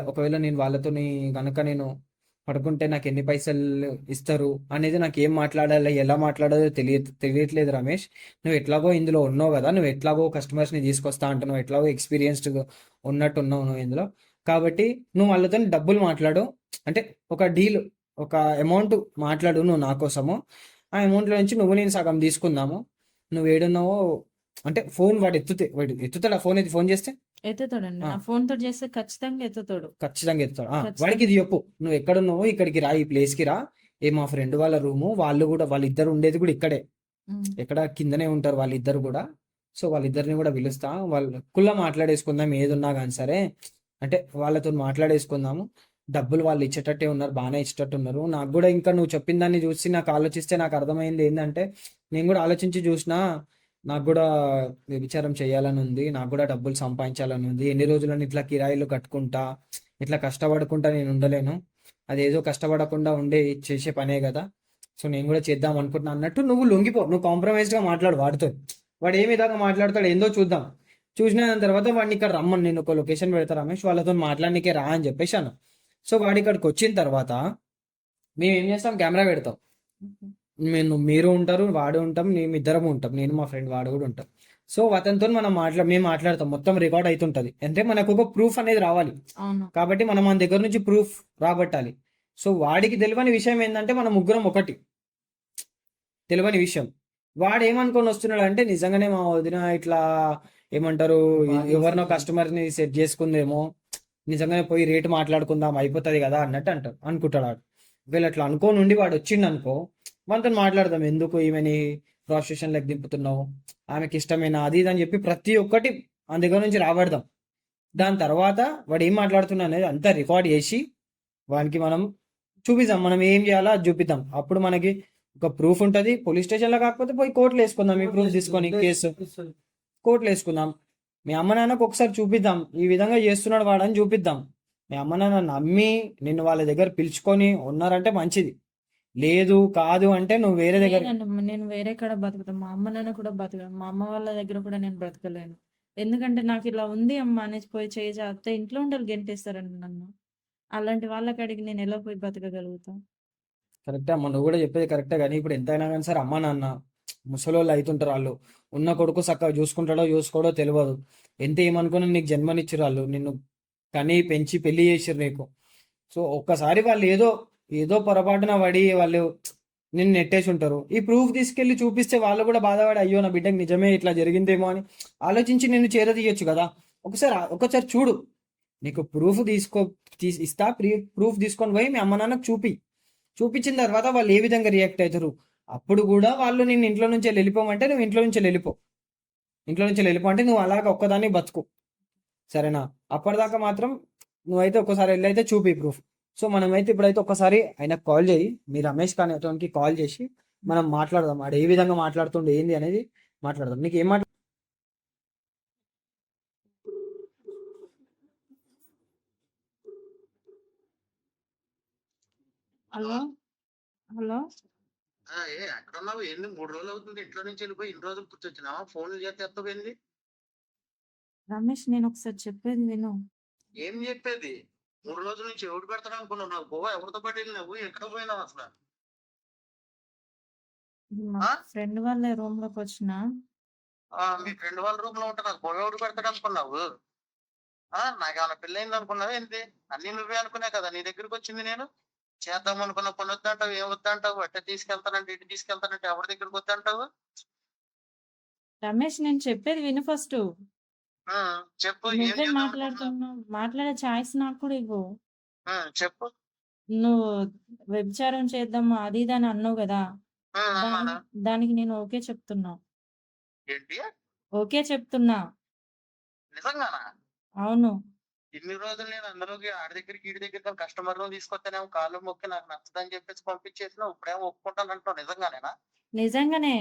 ఒకవేళ నేను వాళ్ళతోని కనుక నేను పడుకుంటే నాకు ఎన్ని పైసలు ఇస్తారు అనేది, నాకు ఏం మాట్లాడాలి, ఎలా మాట్లాడాలో తెలియట్లేదు రమేష్. నువ్వు ఎట్లాగో ఇందులో ఉన్నావు కదా, నువ్వు ఎట్లాగో కస్టమర్స్ని తీసుకొస్తా అంటున్నావు, ఎట్లాగో ఎక్స్పీరియన్స్డ్ ఉన్నట్టున్నావు నువ్వు ఇందులో, కాబట్టి నువ్వు వాళ్ళతో డబ్బులు మాట్లాడు. అంటే ఒక డీల్, ఒక అమౌంట్ మాట్లాడు నువ్వు నా కోసము. ఆ అమౌంట్లో నుంచి నువ్వు నేను సగం తీసుకుందాము. నువ్వు ఏడున్నావో అంటే వాడు ఎత్తుతాడు. ఫోన్ చేస్తే ఎత్తుతాడండి. ఫోన్ తో చేస్తే ఖచ్చితంగా ఎత్తుతాడు. వాడికి ఇది చెప్పు, నువ్వు ఎక్కడున్నావో ఇక్కడికి రా, ఈ ప్లేస్ కి రా. మా ఫ్రెండ్ వాళ్ళ రూము, వాళ్ళిద్దరు ఉండేది కూడా ఇక్కడే, ఎక్కడ కిందనే ఉంటారు వాళ్ళిద్దరు కూడా. సో వాళ్ళిద్దరిని కూడా పిలుస్తా, వాళ్ళ మాట్లాడేసుకుందాం, ఏదున్నా కానీ సరే. అంటే వాళ్ళతో మాట్లాడేసుకుందాము. డబ్బులు వాళ్ళు ఇచ్చేటట్టే ఉన్నారు, బాగానే ఇచ్చేటట్టు ఉన్నారు. నాకు కూడా ఇంకా నువ్వు చెప్పిన దాన్ని చూసి నాకు ఆలోచిస్తే నాకు అర్థమైంది ఏంటంటే, నేను కూడా ఆలోచించి చూసినా, నాకు కూడా వ్యభిచారం చేయాలని ఉంది, నాకు కూడా డబ్బులు సంపాదించాలని ఉంది. ఎన్ని రోజులని ఇట్లా కిరాయిలు కట్టుకుంటా, ఇట్లా కష్టపడుకుంటా నేను ఉండలేను. అదేదో కష్టపడకుండా చేసే పనే కదా. సో నేను కూడా చేద్దాం అనుకుంటున్నా అన్నట్టు నువ్వు లొంగిపో, నువ్వు కాంప్రమైజ్గా మాట్లాడు వాడితో. వాడు ఏ విధంగా మాట్లాడతాడు ఏందో చూద్దాం. చూసిన దాని తర్వాత వాడిని ఇక్కడ రమ్మని, నేను ఒక లొకేషన్ పెడతా రమేష్, వాళ్ళతో మాట్లాడనికే రా అని చెప్పేసి అన్న. సో వాడి ఇక్కడికి వచ్చిన తర్వాత మేము ఏం చేస్తాం, కెమెరా పెడతాం. మీరు ఉంటారు, వాడు ఉంటాం, మేము ఇద్దరం ఉంటాం, నేను మా ఫ్రెండ్ వాడు కూడా ఉంటాం. సో అతనితో మేము మాట్లాడతాం, మొత్తం రికార్డ్ అవుతుంటది. అంటే మనకు ఒక ప్రూఫ్ అనేది రావాలి, అవును. కాబట్టి మనం మన దగ్గర నుంచి ప్రూఫ్ రాబట్టాలి. సో వాడికి తెలియని విషయం ఏంటంటే మన ముగ్గురం ఒకటి, తెలియని విషయం. వాడు ఏమనుకొని వస్తున్నాడు అంటే నిజంగానే మా వదిన ఇట్లా ఏమంటారు ఎవరినో కస్టమర్ని సెట్ చేసుకుందేమో, నిజంగానే పోయి రేటు మాట్లాడుకుందాం అయిపోతుంది కదా అన్నట్టు అనుకుంటాడు వాడు. ఒకవేళ అట్లా అనుకోని ఉండి వాడు వచ్చిండు అనుకో, మనతో మాట్లాడదాం, ఎందుకు ఈమెని ప్రాస్టిట్యూషన్ లెక్క దింపుతున్నావు, ఆమెకి ఇష్టమేనా అది ఇది అని చెప్పి ప్రతి ఒక్కటి మన దగ్గర నుంచి రాబడదాం. దాని తర్వాత వాడు ఏం మాట్లాడుతున్నా అనేది అంతా రికార్డ్ చేసి వానికి మనం చూపిద్దాం, మనం ఏం చేయాలో అది చూపిద్దాం. అప్పుడు మనకి ఒక ప్రూఫ్ ఉంటుంది. పోలీస్ స్టేషన్లో కాకపోతే పోయి కోర్టులో వేసుకుందాం, ఈ ప్రూఫ్ తీసుకొని కేసు కోర్టులో వేసుకుందాం. మీ అమ్మ నాన్నకు ఒకసారి చూపిద్దాం, ఈ విధంగా చేస్తున్నాడు వాడని చూపిద్దాం. మీ అమ్మ నాన్న నమ్మి నిన్ను వాళ్ళ దగ్గర పిలుచుకొని ఉన్నారంటే మంచిది, లేదు కాదు అంటే నువ్వు వేరే దగ్గర. లేదండి, నేను వేరే కాడ బతుకుతాను. మా అమ్మ నాన్న కూడా బతకను. మా అమ్మ వాళ్ళ దగ్గర కూడా నేను బ్రతకలేను. ఎందుకంటే నాకు ఇలా ఉంది అమ్మ అనేసి పోయి చేయి చాపితే ఇంట్లో ఉండాలి గెంటేస్తారండి నన్ను. అలాంటి వాళ్ళకి అడిగి నేను ఎలా పోయి బతకగలుగుతా? కరెక్టే అమ్మ, నువ్వు కూడా చెప్పేది కరెక్టే. కానీ ఇప్పుడు ఎంతైనా కానీ సరే అమ్మ నాన్న ముసలోళ్ళు అవుతుంటారు. వాళ్ళు ఉన్న కొడుకు చక్కగా చూసుకుంటాడో చూసుకోడో తెలియదు. ఎంత ఏమనుకుని నీకు జన్మనిచ్చిర్రు, వాళ్ళు నిన్ను కని పెంచి పెళ్లి చేసిర్రు నీకు. సో ఒక్కసారి వాళ్ళు ఏదో ఏదో పొరపాటున పడి వాళ్ళు నిన్ను నెట్టేసి ఉంటారు. ఈ ప్రూఫ్ తీసుకెళ్లి చూపిస్తే వాళ్ళు కూడా బాధపడి అయ్యో నా బిడ్డకి నిజమే ఇట్లా జరిగిందేమో అని ఆలోచించి నిన్ను చేరదీయొచ్చు కదా. ఒకసారి చూడు, నీకు ప్రూఫ్ ఇస్తా, ప్రూఫ్ తీసుకొని పోయి మీ అమ్మ నాన్నకు చూపించిన తర్వాత వాళ్ళు ఏ విధంగా రియాక్ట్ అవుతారు. అప్పుడు కూడా వాళ్ళు నేను ఇంట్లో నుంచి వెళ్ళిపోమంటే నువ్వు ఇంట్లో నుంచి వెళ్ళిపో అంటే నువ్వు అలాగ ఒక్కదాన్ని బతుకు, సరేనా? అప్పటిదాకా మాత్రం నువ్వైతే ఒక్కసారి వెళ్ళైతే చూపి ప్రూఫ్. సో మనమైతే ఇప్పుడైతే ఒక్కసారి ఆయనకు కాల్ చేయి, మీ రమేష్ కానీ అతనికి కాల్ చేసి మనం మాట్లాడదాం, ఆడు ఏ విధంగా మాట్లాడుతుండే ఏంది అనేది మాట్లాడదాం. నీకు ఏం హలో హలో ఎక్కడ ఉన్నావు? ఏంది 3 రోజులు అవుతుంది ఇంట్లో నుంచి వెళ్ళిపోయి, ఇన్ని రోజులు కూర్చొచ్చినావా? ఫోన్లు చేస్తే ఎత్తపోయింది. రమేష్, నేను ఒకసారి చెప్పేది విను. ఏం చెప్పేది? 3 రోజుల నుంచి ఎవడు పెడతాడు అనుకున్నావు? నాకు గోవా ఎవరితో పాటు వెళ్ళినావు? ఎక్కడ పోయినావు అసలు? మా ఆ? ఫ్రెండ్ వాళ్ళ రూమ్ లోకి వచ్చిన. మీ ఫ్రెండ్ వాళ్ళ రూమ్ లో ఉంటే నాకు గోవా ఎవడు పెడతాడు అనుకున్నావు? నాకేమైనా పెళ్ళయింది అనుకున్నావా ఏంటి? అన్ని నువ్వే అనుకునే కదా నీ దగ్గరికి వచ్చింది. నేను చేద్దాం అనుకున్న పని వద్దంటావు, ఏం వద్దంటావు, అట్ట తీసుకెళ్తానంటే ఇటు తీసుకెళ్తానంటే ఎవరి దగ్గరికి వద్దంటావు? రమేష్, నేను చెప్పేది విను ఫస్ట్. చెప్పు, ఏం నువ్వే చేద్దాం అనుకున్నావు? మాట్లాడుతున్నావు, మాట్లాడే ఛాయిస్ నాకు కూడా ఇవ్వు. చెప్పు. నువ్వు వ్యభిచారం చేద్దాము అది ఇది అని అన్నావు కదా, అన్నానా? దానికి నేను ఓకే చెప్తున్నా. ఏంటి? ఓకే చెప్తున్నా. నిజంగానా? అవును. ఇన్ని రోజులు నేను అందరికి ఆడి దగ్గరికి ఈడి దగ్గరికి కస్టమర్లు తీసుకొస్తేనేమో కాళ్ళు మొక్కి నాకు నచ్చదని చెప్పేసి పంపించేసిన, ఇప్పుడేమో ఒప్పుకుంటాను అంటావు. నిజంగానేనా? నిజంగానే.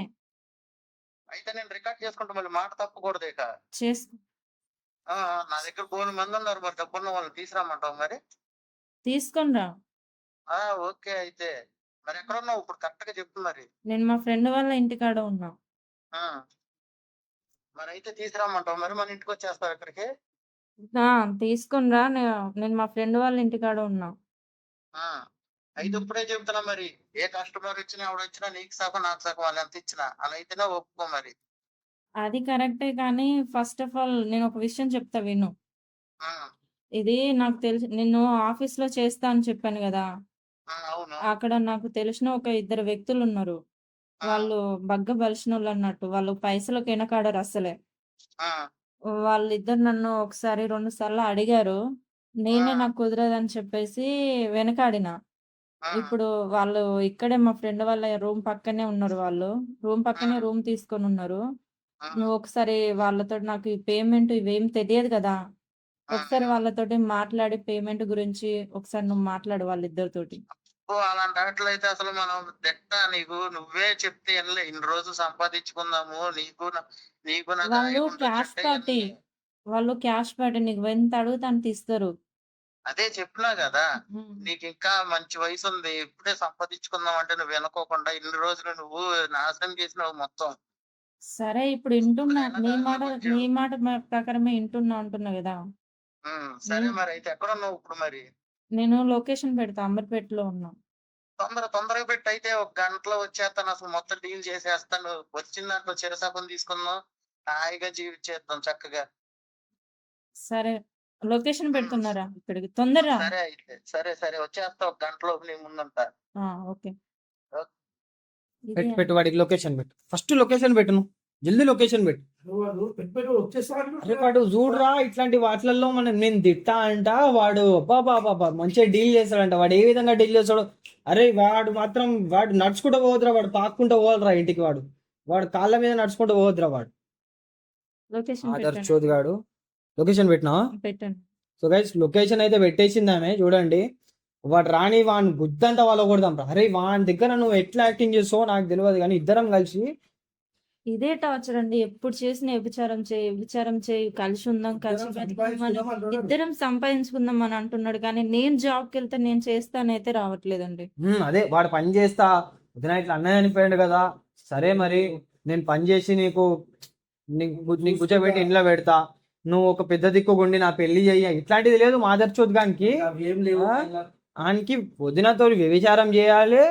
అయితే నేను రికార్డ్ చేసుకుంటా, మళ్ళీ మాట తప్పకూడదు ఇక. చేసుకో. నా దగ్గర 1,000 మంది ఉన్నారు, మరి డబ్బున్న వాళ్ళని తీసుకురామంటావు మరి? తీసుకొని రా. ఓకే. అయితే మరి ఎక్కడ ఉన్నావు ఇప్పుడు? కరెక్ట్ గా చెప్పు మరి. నేను మా ఫ్రెండ్ వాళ్ళ ఇంటికాడ ఉన్నా. మరి అయితే తీసుకురామంటావు మరి? మన ఇంటికి వచ్చేస్తావు ఇక్కడికి? తీసుకొని రా. నేను మా ఫ్రెండ్ వాళ్ళ ఇంటికాడ ఉన్నా. అయితే ఇప్పుడే చెబుతున్నా మరి, ఏ కస్టమర్ వచ్చినా ఎవడు వచ్చినా నీకు సగం నాకు సగం, వాళ్ళు ఎంత ఇచ్చినా అలా అయితేనే ఒప్పుకో మరి. అది కరెక్టే, కానీ ఫస్ట్ ఆఫ్ ఆల్ నేను ఒక విషయం చెప్తా విను. ఇది నాకు తెలిసి నేను ఆఫీస్ లో చేస్తా అని చెప్పాను కదా, అవును. అక్కడ నాకు తెలిసిన ఒక 2 వ్యక్తులు ఉన్నారు. వాళ్ళు బగ్గ బలిసినోళ్ళు అన్నట్టు. వాళ్ళు పైసలకు వెనకాడరు అసలే. వాళ్ళిద్దరు నన్ను ఒకసారి 2 సార్లు అడిగారు. నేనే నాకు కుదరదని చెప్పేసి వెనకాడిన. ఇప్పుడు వాళ్ళు ఇక్కడే మా ఫ్రెండ్ వాళ్ళ రూమ్ పక్కనే ఉన్నారు. వాళ్ళు రూమ్ పక్కనే రూమ్ తీసుకొని ఉన్నారు. నువ్వు ఒకసారి వాళ్ళతోటి, నాకు ఈ పేమెంట్ ఇవేం తెలియదు కదా, ఒకసారి వాళ్ళతోటి మాట్లాడి పేమెంట్ గురించి ఒకసారి నువ్వు మాట్లాడు వాళ్ళిద్దరితోటి. అలాంటి వాటిలైతే అసలు మనం నీకు నువ్వే చెప్తే ఎనలే. ఇన్ని రోజులు సంపాదించుకుందాము, నీకు నాకు వాళ్ళు క్యాష్ పార్టీ. వాళ్ళు క్యాష్ పార్టీ. నీకు ఎంత అడుగుతా అంత ఇస్తారు. అదే చెప్పినా కదా, నీకు ఇంకా మంచి వయసు ఉంది, ఇప్పుడే సంపాదించుకుందాం అంటే నువ్వు వినుకోకుండా ఇన్ని రోజులు నువ్వు నాశనం చేసినావు మొత్తం. సరే, ఇప్పుడు వింటున్నా. నీ మాట ప్రకారమే వింటున్నా అంటున్నా కదా. సరే మరి అయితే ఎక్కడ ఉన్నావు ఇప్పుడు మరి? నేను లొకేషన్ పెడతా, అంబర్పేటలో ఉన్నా. తొందరగా పెట్టి, అయితే 1 గంటలో వచ్చేస్తాను. అసలు మొత్తం డీల్ చేసేస్తాను. వచ్చిన దాంట్లో చిరసగం తీసుకుందాం, హాయిగా జీవించేద్దాం చక్కగా. సరే, లొకేషన్ పెడుతున్నారా ఇక్కడికి తొందరగా? సరే అయితే, సరే సరే వచ్చేస్తా, ఒక గంటలోపు నీ ముందుంటా. ఓకే. ఇది పెట్టు పెట్టు వాడికి లొకేషన్ పెట్టు, ఫస్ట్ లొకేషన్ పెట్టు, నువ్వు జల్దీ లొకేషన్ పెట్టు. అరే వాడు చూడరా ఇట్లాంటి వాటిలలో నేను తిట్టా అంట, వాడు బాబా మంచిగా డీల్ చేస్తాడంట. వాడు ఏ విధంగా డీల్ చేస్తాడు? అరే వాడు మాత్రం వాడు నడుచుకుంటూ పోవద్దురా, వాడు పాక్కుంటూ పోవాలరా ఇంటికి. వాడు కాళ్ళ మీద నడుచుకుంటూ పోవద్దురా వాడు. లొకేషన్ ఆదర్ పెట్టండి. చోద్గాడు లొకేషన్ పెట్టినా. పెట్టండి. సో గైస్ లొకేషన్ అయితే పెట్టేసింది ఆమె, చూడండి. వాడు రాని వాడిని గుద్దంతా వాళ్ళ కొడదాం రా. అరే వాని దగ్గర నువ్వు ఎట్లా యాక్టింగ్ చేస్తావో నాకు తెలియదు, కానీ ఇద్దరం కలిసి ఇదే టార్చర్ అండి. ఎప్పుడు చేసిన వ్యభిచారం చేయి, కలిసి ఉందాం, కలిసి బతుకుదాం, ఇద్దరం సంపాదించుకుందాం అని అంటున్నాడు. కానీ నేను జాబ్కి వెళ్తే నేను చేస్తానైతే రావట్లేదండి. అదే వాడు పని చేస్తా వదిన ఇట్లా అన్నయ్య చనిపోయాడు కదా, సరే మరి నేను పని చేసి నీకు కూర్చోబెట్టి ఇంట్లో పెడతా, నువ్వు ఒక పెద్ద దిక్కుగుండి నా పెళ్లి చెయ్యి, ఇట్లాంటిది లేదు మాదర్ చోద్గానికి. ఆయనకి వదినతో వ్యభిచారం చేయాలి,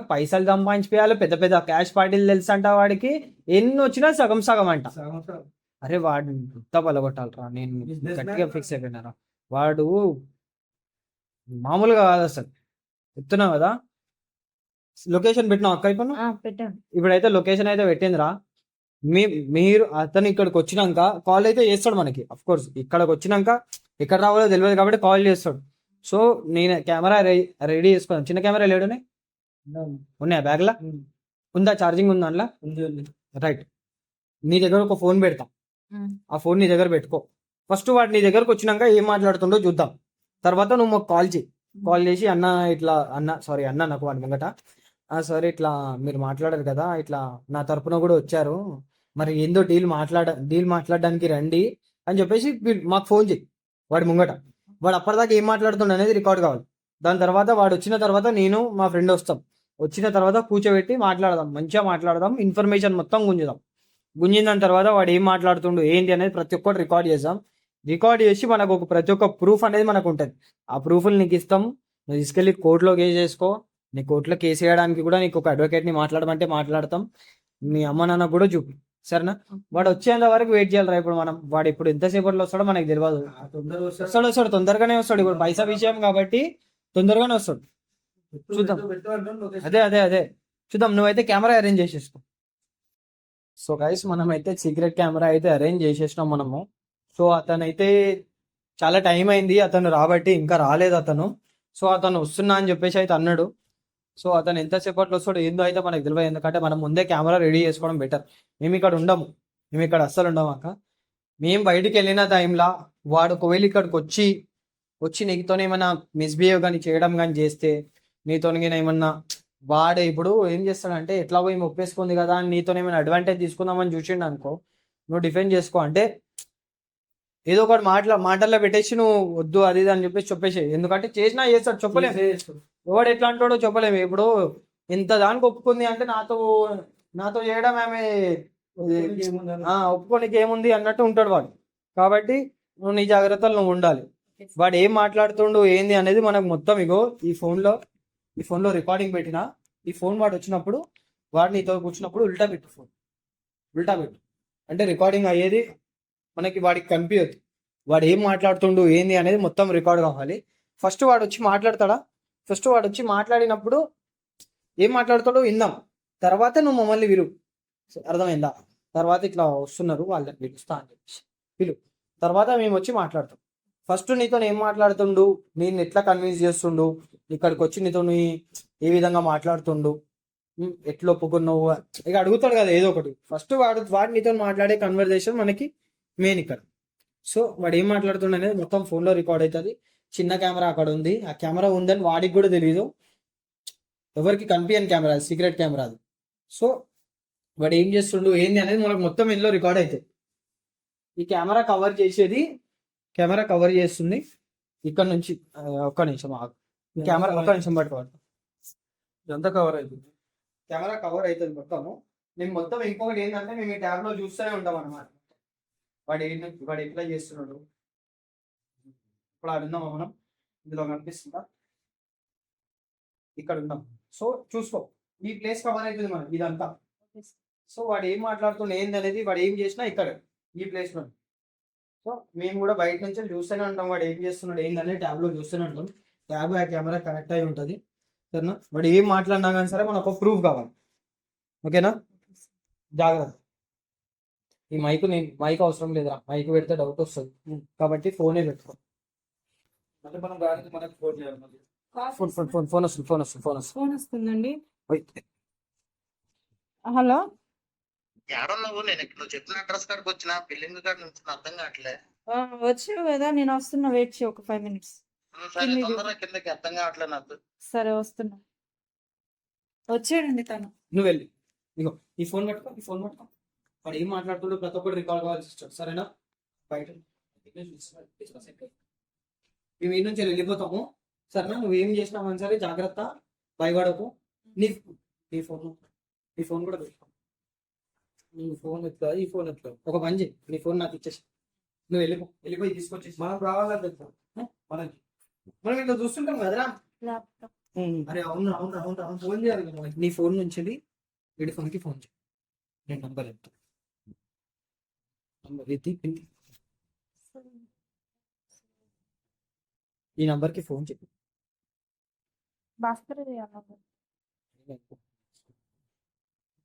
పైసలు సంపాదించిపోయాలి, పెద్ద పెద్ద క్యాష్ పార్టీలు తెలుసు అంట వాడికి, ఎన్ని వచ్చినా సగం సగం అంట. అరే వాడు గుత్త పలగొట్టాలరా, నేను గట్టిగా ఫిక్స్ అయిపోయినారా. వాడు మామూలుగా కాదు అసలు, చెప్తున్నావు కదా. లొకేషన్ పెట్టినావు అక్క ఇప్పుడు? పెట్టాను. ఇప్పుడైతే లొకేషన్ అయితే పెట్టిందిరా. మీరు అతను ఇక్కడికి వచ్చినాక కాల్ అయితే చేస్తాడు మనకి. అఫ్ కోర్స్ ఇక్కడికి వచ్చినాక ఎక్కడ రావాలో తెలియదు కాబట్టి కాల్ చేస్తాడు. సో నేను కెమెరా రెడీ చేసుకున్నాను. చిన్న కెమెరా లేడునే ఉన్నాయా బ్యాగ్లా? ఉందా? ఛార్జింగ్ ఉందా అందులో? రైట్. నీ దగ్గర ఒక ఫోన్ పెడతాం, ఆ ఫోన్ నీ దగ్గర పెట్టుకో. ఫస్ట్ వాడు నీ దగ్గరకు వచ్చినాక ఏం మాట్లాడుతుండో చూద్దాం. తర్వాత నువ్వు మాకు కాల్ చేసి అన్న ఇట్లా అన్న నాకు వాడి ముంగట సరే ఇట్లా మీరు మాట్లాడారు కదా, ఇట్లా నా తరపున కూడా వచ్చారు, మరి ఏందో డీల్ మాట్లాడడానికి రండి అని చెప్పేసి మాకు ఫోన్ చేయి వాడి ముంగట. వాడు అప్పటిదాకా ఏం మాట్లాడుతుండ అనేది రికార్డ్ కావాలి. దాని తర్వాత వాడు వచ్చిన తర్వాత నేను మా ఫ్రెండ్ వస్తాం. వచ్చిన తర్వాత కూర్చోబెట్టి మాట్లాడదాం, మంచిగా మాట్లాడదాం, ఇన్ఫర్మేషన్ మొత్తం గుంజిన దాని తర్వాత వాడు ఏం మాట్లాడుతుండు ఏంటి అనేది ప్రతి ఒక్కటి రికార్డ్ చేద్దాం. రికార్డ్ చేసి మనకు ప్రతి ఒక్క ప్రూఫ్ అనేది మనకు ఉంటుంది. ఆ ప్రూఫ్లు నీకు ఇస్తాం, నువ్వు తీసుకెళ్ళి కోర్టులో కేసు చేసుకో. నీ కోర్టులో కేసు వేయడానికి కూడా నీకు ఒక అడ్వకేట్ని మాట్లాడమంటే మాట్లాడతాం. మీ అమ్మ నాన్న కూడా చూపి, సరేనా? వాడు వచ్చేంత వరకు వెయిట్ చేయాలరా. ఇప్పుడు వాడు ఇప్పుడు ఎంతసేపట్లో వస్తాడో మనకు తెలియదు. వస్తాడు తొందరగానే వస్తాడు. ఇప్పుడు పైసా విషయం కాబట్టి తొందరగానే వస్తాడు. చూద్దాం. అదే చూద్దాం. నువ్వైతే కెమెరా అరేంజ్ చేసేసుకో. సో గైస్ మనమైతే సీక్రెట్ కెమెరా అయితే అరేంజ్ చేసేసినాం మనము. సో అతనైతే చాలా టైం అయింది అతను రాబట్టి, ఇంకా రాలేదు అతను. సో అతను వస్తున్నా అని చెప్పేసి అయితే అన్నాడు. సో అతను ఎంతసేపట్లో వస్తాడో ఏందో అయితే మనకు తెలియదు, ఎందుకంటే మనం ముందే కెమెరా రెడీ చేసుకోవడం బెటర్. మేము ఇక్కడ అస్సలు ఉండము అక్క. మేము బయటికి వెళ్ళిన టైంలో వాడు ఒకవేళ ఇక్కడికి వచ్చి నీతోనే ఏమైనా మిస్బిహేవ్ కానీ చేయడం కానీ చేస్తే, నీతో ఏమన్నా వాడు ఇప్పుడు ఏం చేస్తాడంటే ఎట్లా పోయి ఒప్పేసుకుంది కదా అని నీతో ఏమైనా అడ్వాంటేజ్ తీసుకుందామని చూసిండు అనుకో, నువ్వు డిఫెండ్ చేసుకో. అంటే ఏదో ఒకటి మాటల్లో పెట్టేసి నువ్వు వద్దు అది అని చెప్పేసి ఎందుకంటే చేసినా చేస్తాడు, చెప్పలేము. ఎవడు ఎట్లా అంటాడో చెప్పలేము. ఇప్పుడు ఇంత దానికి ఒప్పుకుంది అంటే నాతో చేయడం ఆమె ఒప్పుకోనికి ఏముంది అన్నట్టు ఉంటాడు వాడు. కాబట్టి నువ్వు నీ జాగ్రత్తలు నువ్వు ఉండాలి. వాడు ఏం మాట్లాడుతుండు ఏంది అనేది మనకు మొత్తం ఈ ఫోన్లో రికార్డింగ్ పెట్టినా. ఈ ఫోన్ వాడు వచ్చినప్పుడు వాడు నీతో కూర్చున్నప్పుడు ఉల్టా పెట్టు అంటే రికార్డింగ్ అయ్యేది మనకి వాడికి కనిపించదు. వాడు ఏం మాట్లాడుతుండు ఏంది అనేది మొత్తం రికార్డ్ కావాలి. ఫస్ట్ వాడు వచ్చి మాట్లాడతాడా? ఫస్ట్ వాడు వచ్చి మాట్లాడినప్పుడు ఏం మాట్లాడతాడో విందాం. తర్వాత నువ్వు మమ్మల్ని అర్థమైందా? తర్వాత ఇట్లా వస్తున్నారు వాళ్ళని పిలుస్తా అని చెప్పేసి తర్వాత మేము వచ్చి మాట్లాడతాం. ఫస్ట్ నీతో ఏం మాట్లాడుతుండు, నేను ఎట్లా కన్విన్స్ చేస్తుండు, ఇక్కడికి వచ్చి నీతో ఏ విధంగా మాట్లాడుతుండు, ఎట్లా ఒప్పుకున్నావు ఇక అడుగుతాడు కదా ఏదో ఒకటి. ఫస్ట్ వాడు నీతో మాట్లాడే కన్వర్జేషన్ మనకి మెయిన్ ఇక్కడ. సో వాడు ఏం మాట్లాడుతుండ అనేది మొత్తం ఫోన్లో రికార్డ్ అవుతుంది. చిన్న కెమెరా అక్కడ ఉంది, ఆ కెమెరా ఉందని వాడికి కూడా తెలియదు, ఎవరికి కనిపించని కెమెరా, సీక్రెట్ కెమెరా అది. సో వాడు ఏం చేస్తుండు ఏంది అనేది మనకు మొత్తం ఇందులో రికార్డ్ అవుతుంది. ఈ కెమెరా కవర్ చేస్తుంది ఇక్కడ నుంచి. ఒక్క నిమిషం ఆగు, ఈ కెమెరా ఒక్క నిమిషం పట్టుకోవాలి. ఇదంతా కవర్ అవుతుంది, కెమెరా కవర్ అవుతుంది మొత్తము. మేము మొత్తం ఇంకొకటి ఏంటంటే మేము ఈ ట్యాబ్లో చూస్తూనే ఉంటాం అన్నమాట. వాడు ఎట్లా చేస్తున్నాడు ఇప్పుడు ఆడుందామా మనం? ఇందులో కనిపిస్తుందా? ఇక్కడ ఉన్నాం. సో చూసుకో, ఈ ప్లేస్ కవర్ అవుతుంది మనకి ఇదంతా. సో వాడు ఏం మాట్లాడుతుండే ఏంది అనేది వాడు ఏం చేసినా ఇక్కడ ఈ ప్లేస్లో. సో మేము కూడా బయట నుంచి చూస్తూనే ఉంటాం వాడు ఏం చేస్తున్నాడు ఏందనే ట్యాబ్లో చూస్తూనే ఉంటాం. ట్యాబ్ ఆ కెమెరా కనెక్ట్ అయి ఉంటుంది సరేనా. వాడు ఏం మాట్లాడినా కానీ సరే మనకు ఒక ప్రూఫ్ కావాలి. ఓకేనా, జాగ్రత్త. ఈ మైక్ అవసరం లేదురా, మైక్ పెడితే డౌట్ వస్తుంది కాబట్టి ఫోనే పెట్టుకో. అంటే మనం గాడికి మనకు ఫోన్ చేయాలి. ఫోన్ వస్తుంది. ఫోన్ వస్తుందండి. హలో, ఏడన్నావు? నేను ఇక్కడ నువ్వు చెప్పిన అడ్రస్ కాడికి వచ్చిన బిల్డింగ్ కాడ నుంచి అర్థం కావట్లే. వచ్చావు కదా, నేను వస్తున్నా, వెయిట్ చేయి ఒక 5 minutes. సరే తొందరగా కిందకి అర్థం కావట్లే నాకు. సరే వస్తున్నా. వచ్చాడండి తను. నువ్వు వెళ్ళి ఇగో ఈ ఫోన్ పట్టుకో. వాడు ఏం మాట్లాడుతుండో ప్రతి ఒక్కటి రికార్డ్ కావాల్సి వస్తుంది సరేనా. బయట మేము ఈ నుంచి వెళ్ళిపోతాము సరేనా. నువ్వు ఏం చేసినావు సరే జాగ్రత్త, భయపడకు. నీ ఫోన్ కూడా పెట్టుకో. నీ ఫోన్ ఎత్తుగా ఈ ఫోన్ ఎత్తుగా ఒక పని చేయి, నీ ఫోన్ నాకు ఇచ్చేసి నువ్వు వెళ్ళిపోయి తీసుకొచ్చేసి మనం రావాలని తెలుసు మనం ఇట్లా చూస్తుంటాం కదరా. అరే అవును ఫోన్ చేయాలి కదా. నీ ఫోన్ నుంచి వీడి ఫోన్కి ఫోన్ చేయి. నేను నంబర్ చెప్తాను. ఈ నంబర్కి ఫోన్ చెప్పు.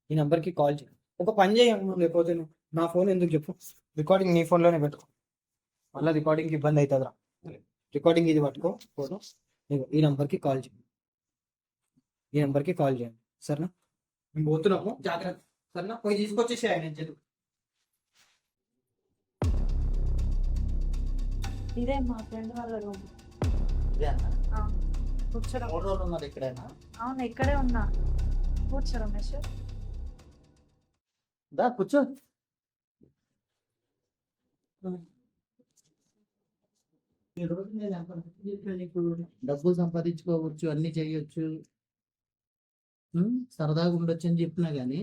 ఈ నంబర్కి కాల్ చేయి. ఒక పని చేయము, లేకపోతే నువ్వు నా ఫోన్ ఎందుకు చెప్పు, రికార్డింగ్ నీ ఫోన్లోనే పెట్టుకో. మళ్ళీ రికార్డింగ్కి ఇబ్బంది అవుతుందిరా. రికార్డింగ్ ఇది పట్టుకో ఫోటో. ఈ నంబర్కి కాల్ చేయండి సరేనా. మేము పోతున్నాము, జాగ్రత్త సరేనా. పోయి తీసుకొచ్చేసి ఆయన చదువు. ఇదే మా ఫ్రెండ్ వాళ్ళ రూమ్. కూర్చోరా. 3 రోజులు ఉన్నారు ఇక్కడైనా? అవును, ఇక్కడే ఉన్నా. కూర్చో రమేష్. దా కూర్చో. ఈ రోజు నేను ఎంత మంచి చెప్పాను నీకు, డబ్బులు సంపాదించుకోవచ్చు, అన్ని చేయొచ్చు, సరదాగా ఉండొచ్చు అని చెప్పినా గానీ,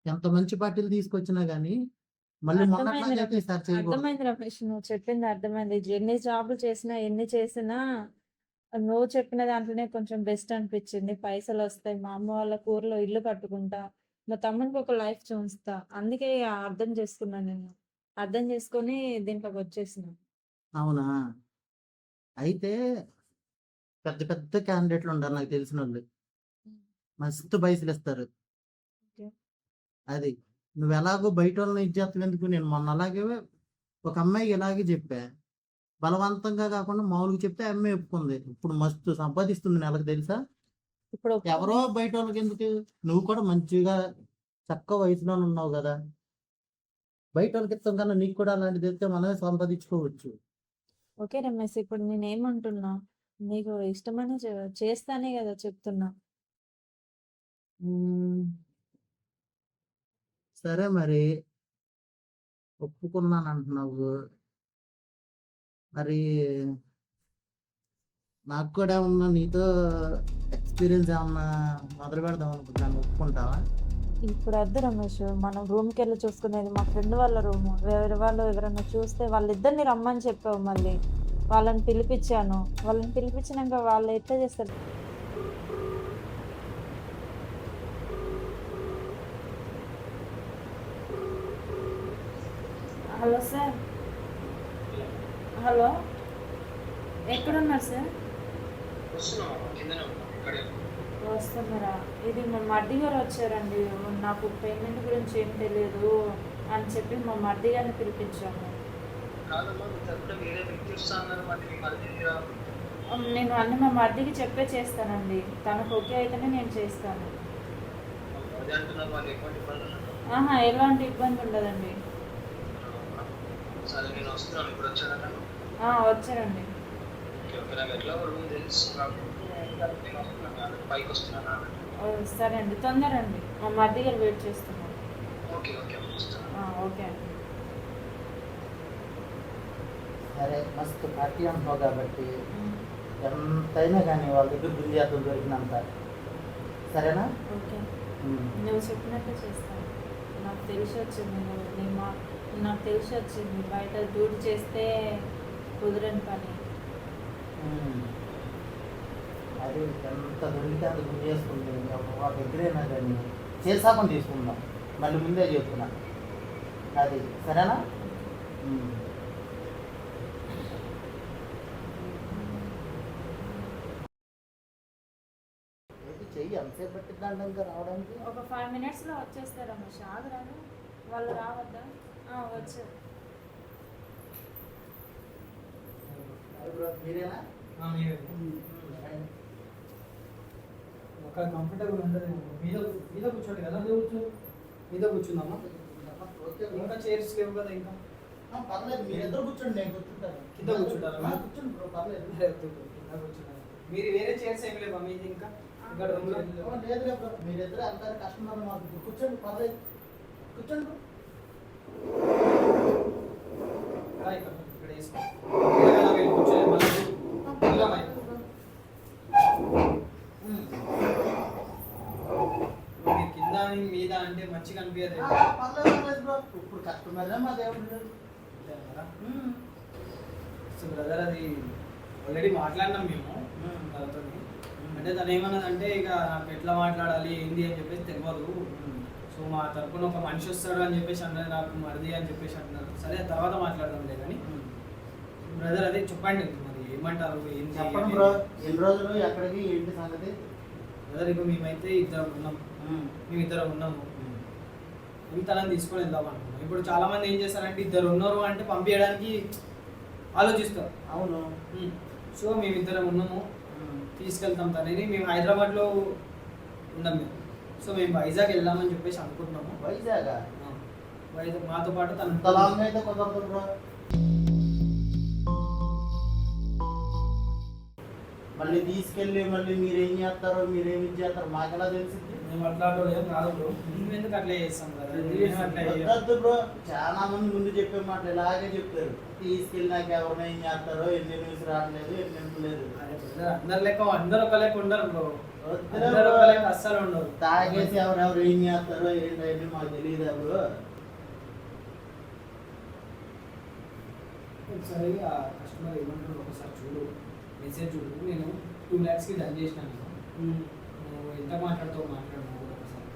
ఎంత మంచి పార్టీలు తీసుకొచ్చినా గానీ మళ్ళీ అర్థమైంది రమేష్, నువ్వు చెప్పింది అర్థమైంది. ఎన్ని జాబులు చేసినా ఎన్ని చేసినా నువ్వు చెప్పిన దాంట్లోనే కొంచెం బెస్ట్ అనిపించింది. పైసలు వస్తాయి, మా అమ్మ వాళ్ళ కూరలో ఇల్లు కట్టుకుంటా, మా తమ్మునికి ఒక లైఫ్ చూస్తా. అందుకే అర్థం చేసుకున్నా, నేను అర్థం చేసుకొని దీంట్లోకి వచ్చేసిన. అవునా? అయితే పెద్ద పెద్ద క్యాండిడేట్లు ఉంటారు నాకు తెలిసిన వాళ్ళు, మస్తు పైసలు ఇస్తారు. అది నువ్వు ఎలాగో బయట వాళ్ళని ఇచ్చేస్తావు ఎందుకు. నేను మొన్న అలాగే ఒక అమ్మాయికి ఇలాగే చెప్పా, బలవంతంగా కాకుండా మామూలుగా చెప్తే అమ్మాయి ఒప్పుకుంది. ఇప్పుడు మస్తు సంపాదిస్తుంది నెలకు తెలుసా. ఇప్పుడు ఎవరో బయట వాళ్ళకి ఎందుకు, నువ్వు కూడా మంచిగా చక్కగా వయసులో ఉన్నావు కదా, బయట వాళ్ళకి ఇస్తాం కన్నా నీకు కూడా అలాంటిది తెస్తే మనమే సంపాదించుకోవచ్చు. ఓకే రమేష్, ఇప్పుడు నేనేమంటున్నా, నీకు ఇష్టమని చేస్తానే కదా చెప్తున్నా. సరే మరి ఒప్పుకున్నాను అంటున్నావు, మరి నాకు కూడా ఏమన్నా నీతో ఎక్స్పీరియన్స్ ఏమన్నా మొదలు పెడదాం అనుకుంటున్నాను, ఒప్పుకుంటావా? ఇప్పుడు వద్దు రమేష్, మనం రూమ్కి వెళ్ళి చూసుకునేది మా ఫ్రెండ్ వాళ్ళ రూము. వేరే వాళ్ళు ఎవరైనా చూస్తే వాళ్ళిద్దరిని రమ్మని చెప్పావు, మళ్ళీ వాళ్ళని పిలిపించాను. వాళ్ళని పిలిపించినాక వాళ్ళు ఎట్లా చేస్తారు? హలో సార్, హలో, ఎక్కడున్నారు సార్? వస్తున్నారా? ఇది మా మడ్డి గారు వచ్చారండి, నాకు పేమెంట్ గురించి ఏం తెలియదు అని చెప్పి మా మడ్డి గారిని పిలిపించాము. నేను అన్ని మా మడ్డికి చెప్పే చేస్తానండి, తనకు ఓకే అయితేనే నేను చేస్తాను. ఎలాంటి ఇబ్బంది ఉండదండి. వచ్చారండి. సరే అండి, తొందరండి, మా మధ్య గారు వెయిట్ చేస్తున్నారు. ఓకే అండి. సరే మస్తు పార్టీ అంటున్నావు కాబట్టి ఎంతైనా కానీ వాళ్ళ దగ్గర గుంజాతులు దొరికినంత, సరేనా? ఓకే, నువ్వు చెప్పినట్టు చేస్తాను. నాకు తెలిసి వచ్చింది, నాకు తెలిసి వచ్చింది బయట డ్యూటీ చేస్తే కుదరని పని. అది ఎంత దొరికితే అంత గుంజేసుకుంటుంది వాళ్ళ దగ్గరైనా కానీ చేసాకొని తీసుకుందాం, మళ్ళీ ముందే చెప్తున్నాను. అది సరేనా? చెయ్యి ఎంతసేపు పట్టిద్దాం ఇంకా రావడానికి? ఒక 5 minutes లో వచ్చేస్తారమ్మా. షాదురాను వాళ్ళు రావద్దా? వచ్చారు. మీరేనా? ఒక కంఫర్టబుల్ ఉంటుంది. మీద మీద కూర్చోండి కదా, మీద కూర్చుందామా? ఇంకా చైర్స్ లేవు కదా ఇంకా. పర్లేదు, మీరు ఇద్దరు కూర్చోండి, నేను కూర్చుంటాను. కింద కూర్చుంటారా? కూర్చోండి బ్రో, పర్లేదు. కింద కూర్చుంటారు. మీరు వేరే చైర్స్ ఏమి లేవా మీది ఇంకా? ఇక్కడ రూమ్లో లేదు బ్రో, మీరిద్దరు అందరు కస్టమర్ మాకు కూర్చోండి, పర్లేదు, కూర్చోండి బ్రో. ఇక్కడ వేసుకో. కూర్చోలేదు మళ్ళీ కింద మీద అంటే మంచిగా అనిపించదు. పర్లేదు బ్రో, ఇప్పుడు కస్టమర్ మా దేవుడు. సో బ్రదర్, అది ఆల్రెడీ మాట్లాడినాం మేము తనతో. అంటే తను ఏమన్నదంటే ఇక నాకు ఎట్లా మాట్లాడాలి ఏంది అని చెప్పేసి తెలియదు. సో మా తరపున ఒక మనిషి వస్తాడు అని చెప్పేసి అన్నది, నాకు మరిది అని చెప్పేసి అంటున్నారు. సరే తర్వాత మాట్లాడదాంలే కానీ బ్రదర్ అదే చెప్పండి మరి ఏమంటారు ఏంటి చెప్పండి బ్రో. ఎన్ని రోజులు ఎక్కడికి ఏంటి సంగతి? బ్రదర్ ఇక మేమైతే ఇద్దరం ఉన్నాము. మేము తనని తీసుకొని వెళ్దాం అనుకున్నాం. ఇప్పుడు చాలా మంది ఏం చేస్తారంటే ఇద్దరు ఉన్నారు అంటే పంపించడానికి ఆలోచిస్తారు. అవును. సో మేమిద్దరం ఉన్నాము, తీసుకెళ్తాం తనని. మేము హైదరాబాద్లో ఉన్నాం మేము. సో మేము వైజాగ్ వెళ్దామని చెప్పేసి అనుకుంటున్నాము. వైజాగ్ మాతో పాటు అంత లాంగ్ అయితే కుదరదు బ్రో. మళ్ళీ తీసుకెళ్ళి మళ్ళీ మీరేం చేస్తారో మీరేమి చేస్తారో మాకెలా తెలిసింది? మేము అట్లా ఏం కాదు బ్రో. ఎందుకు అట్లా చేస్తాం కదా? వద్దు బ్రో, చాలా మంది ముందు చెప్పే మాట ఇలాగే చెప్తారు. తీసుకెళ్ళినాక ఎవరిని ఏం చేస్తారో, ఎన్ని న్యూస్ రావట్లేదు, ఎన్ని లేదు. అందరు లెక్క అందరు ఒక లెక్క ఉండరు బ్రో. అందరు ఒక లెక్క అస్సలు ఉండరు. తాగేసి ఎవరెవరు ఏం చేస్తారో ఏంటని మాకు తెలియదు బ్రో. ఒకసారి ఆ కస్టమర్ ఏమంటారు ఒకసారి చూడు, మెసేజ్ చూడు. నేను 2 lakhsకి డన్ చేసినాను. నువ్వు ఎంత మాట్లాడుతావు మాట్లాడు. ఒకసారి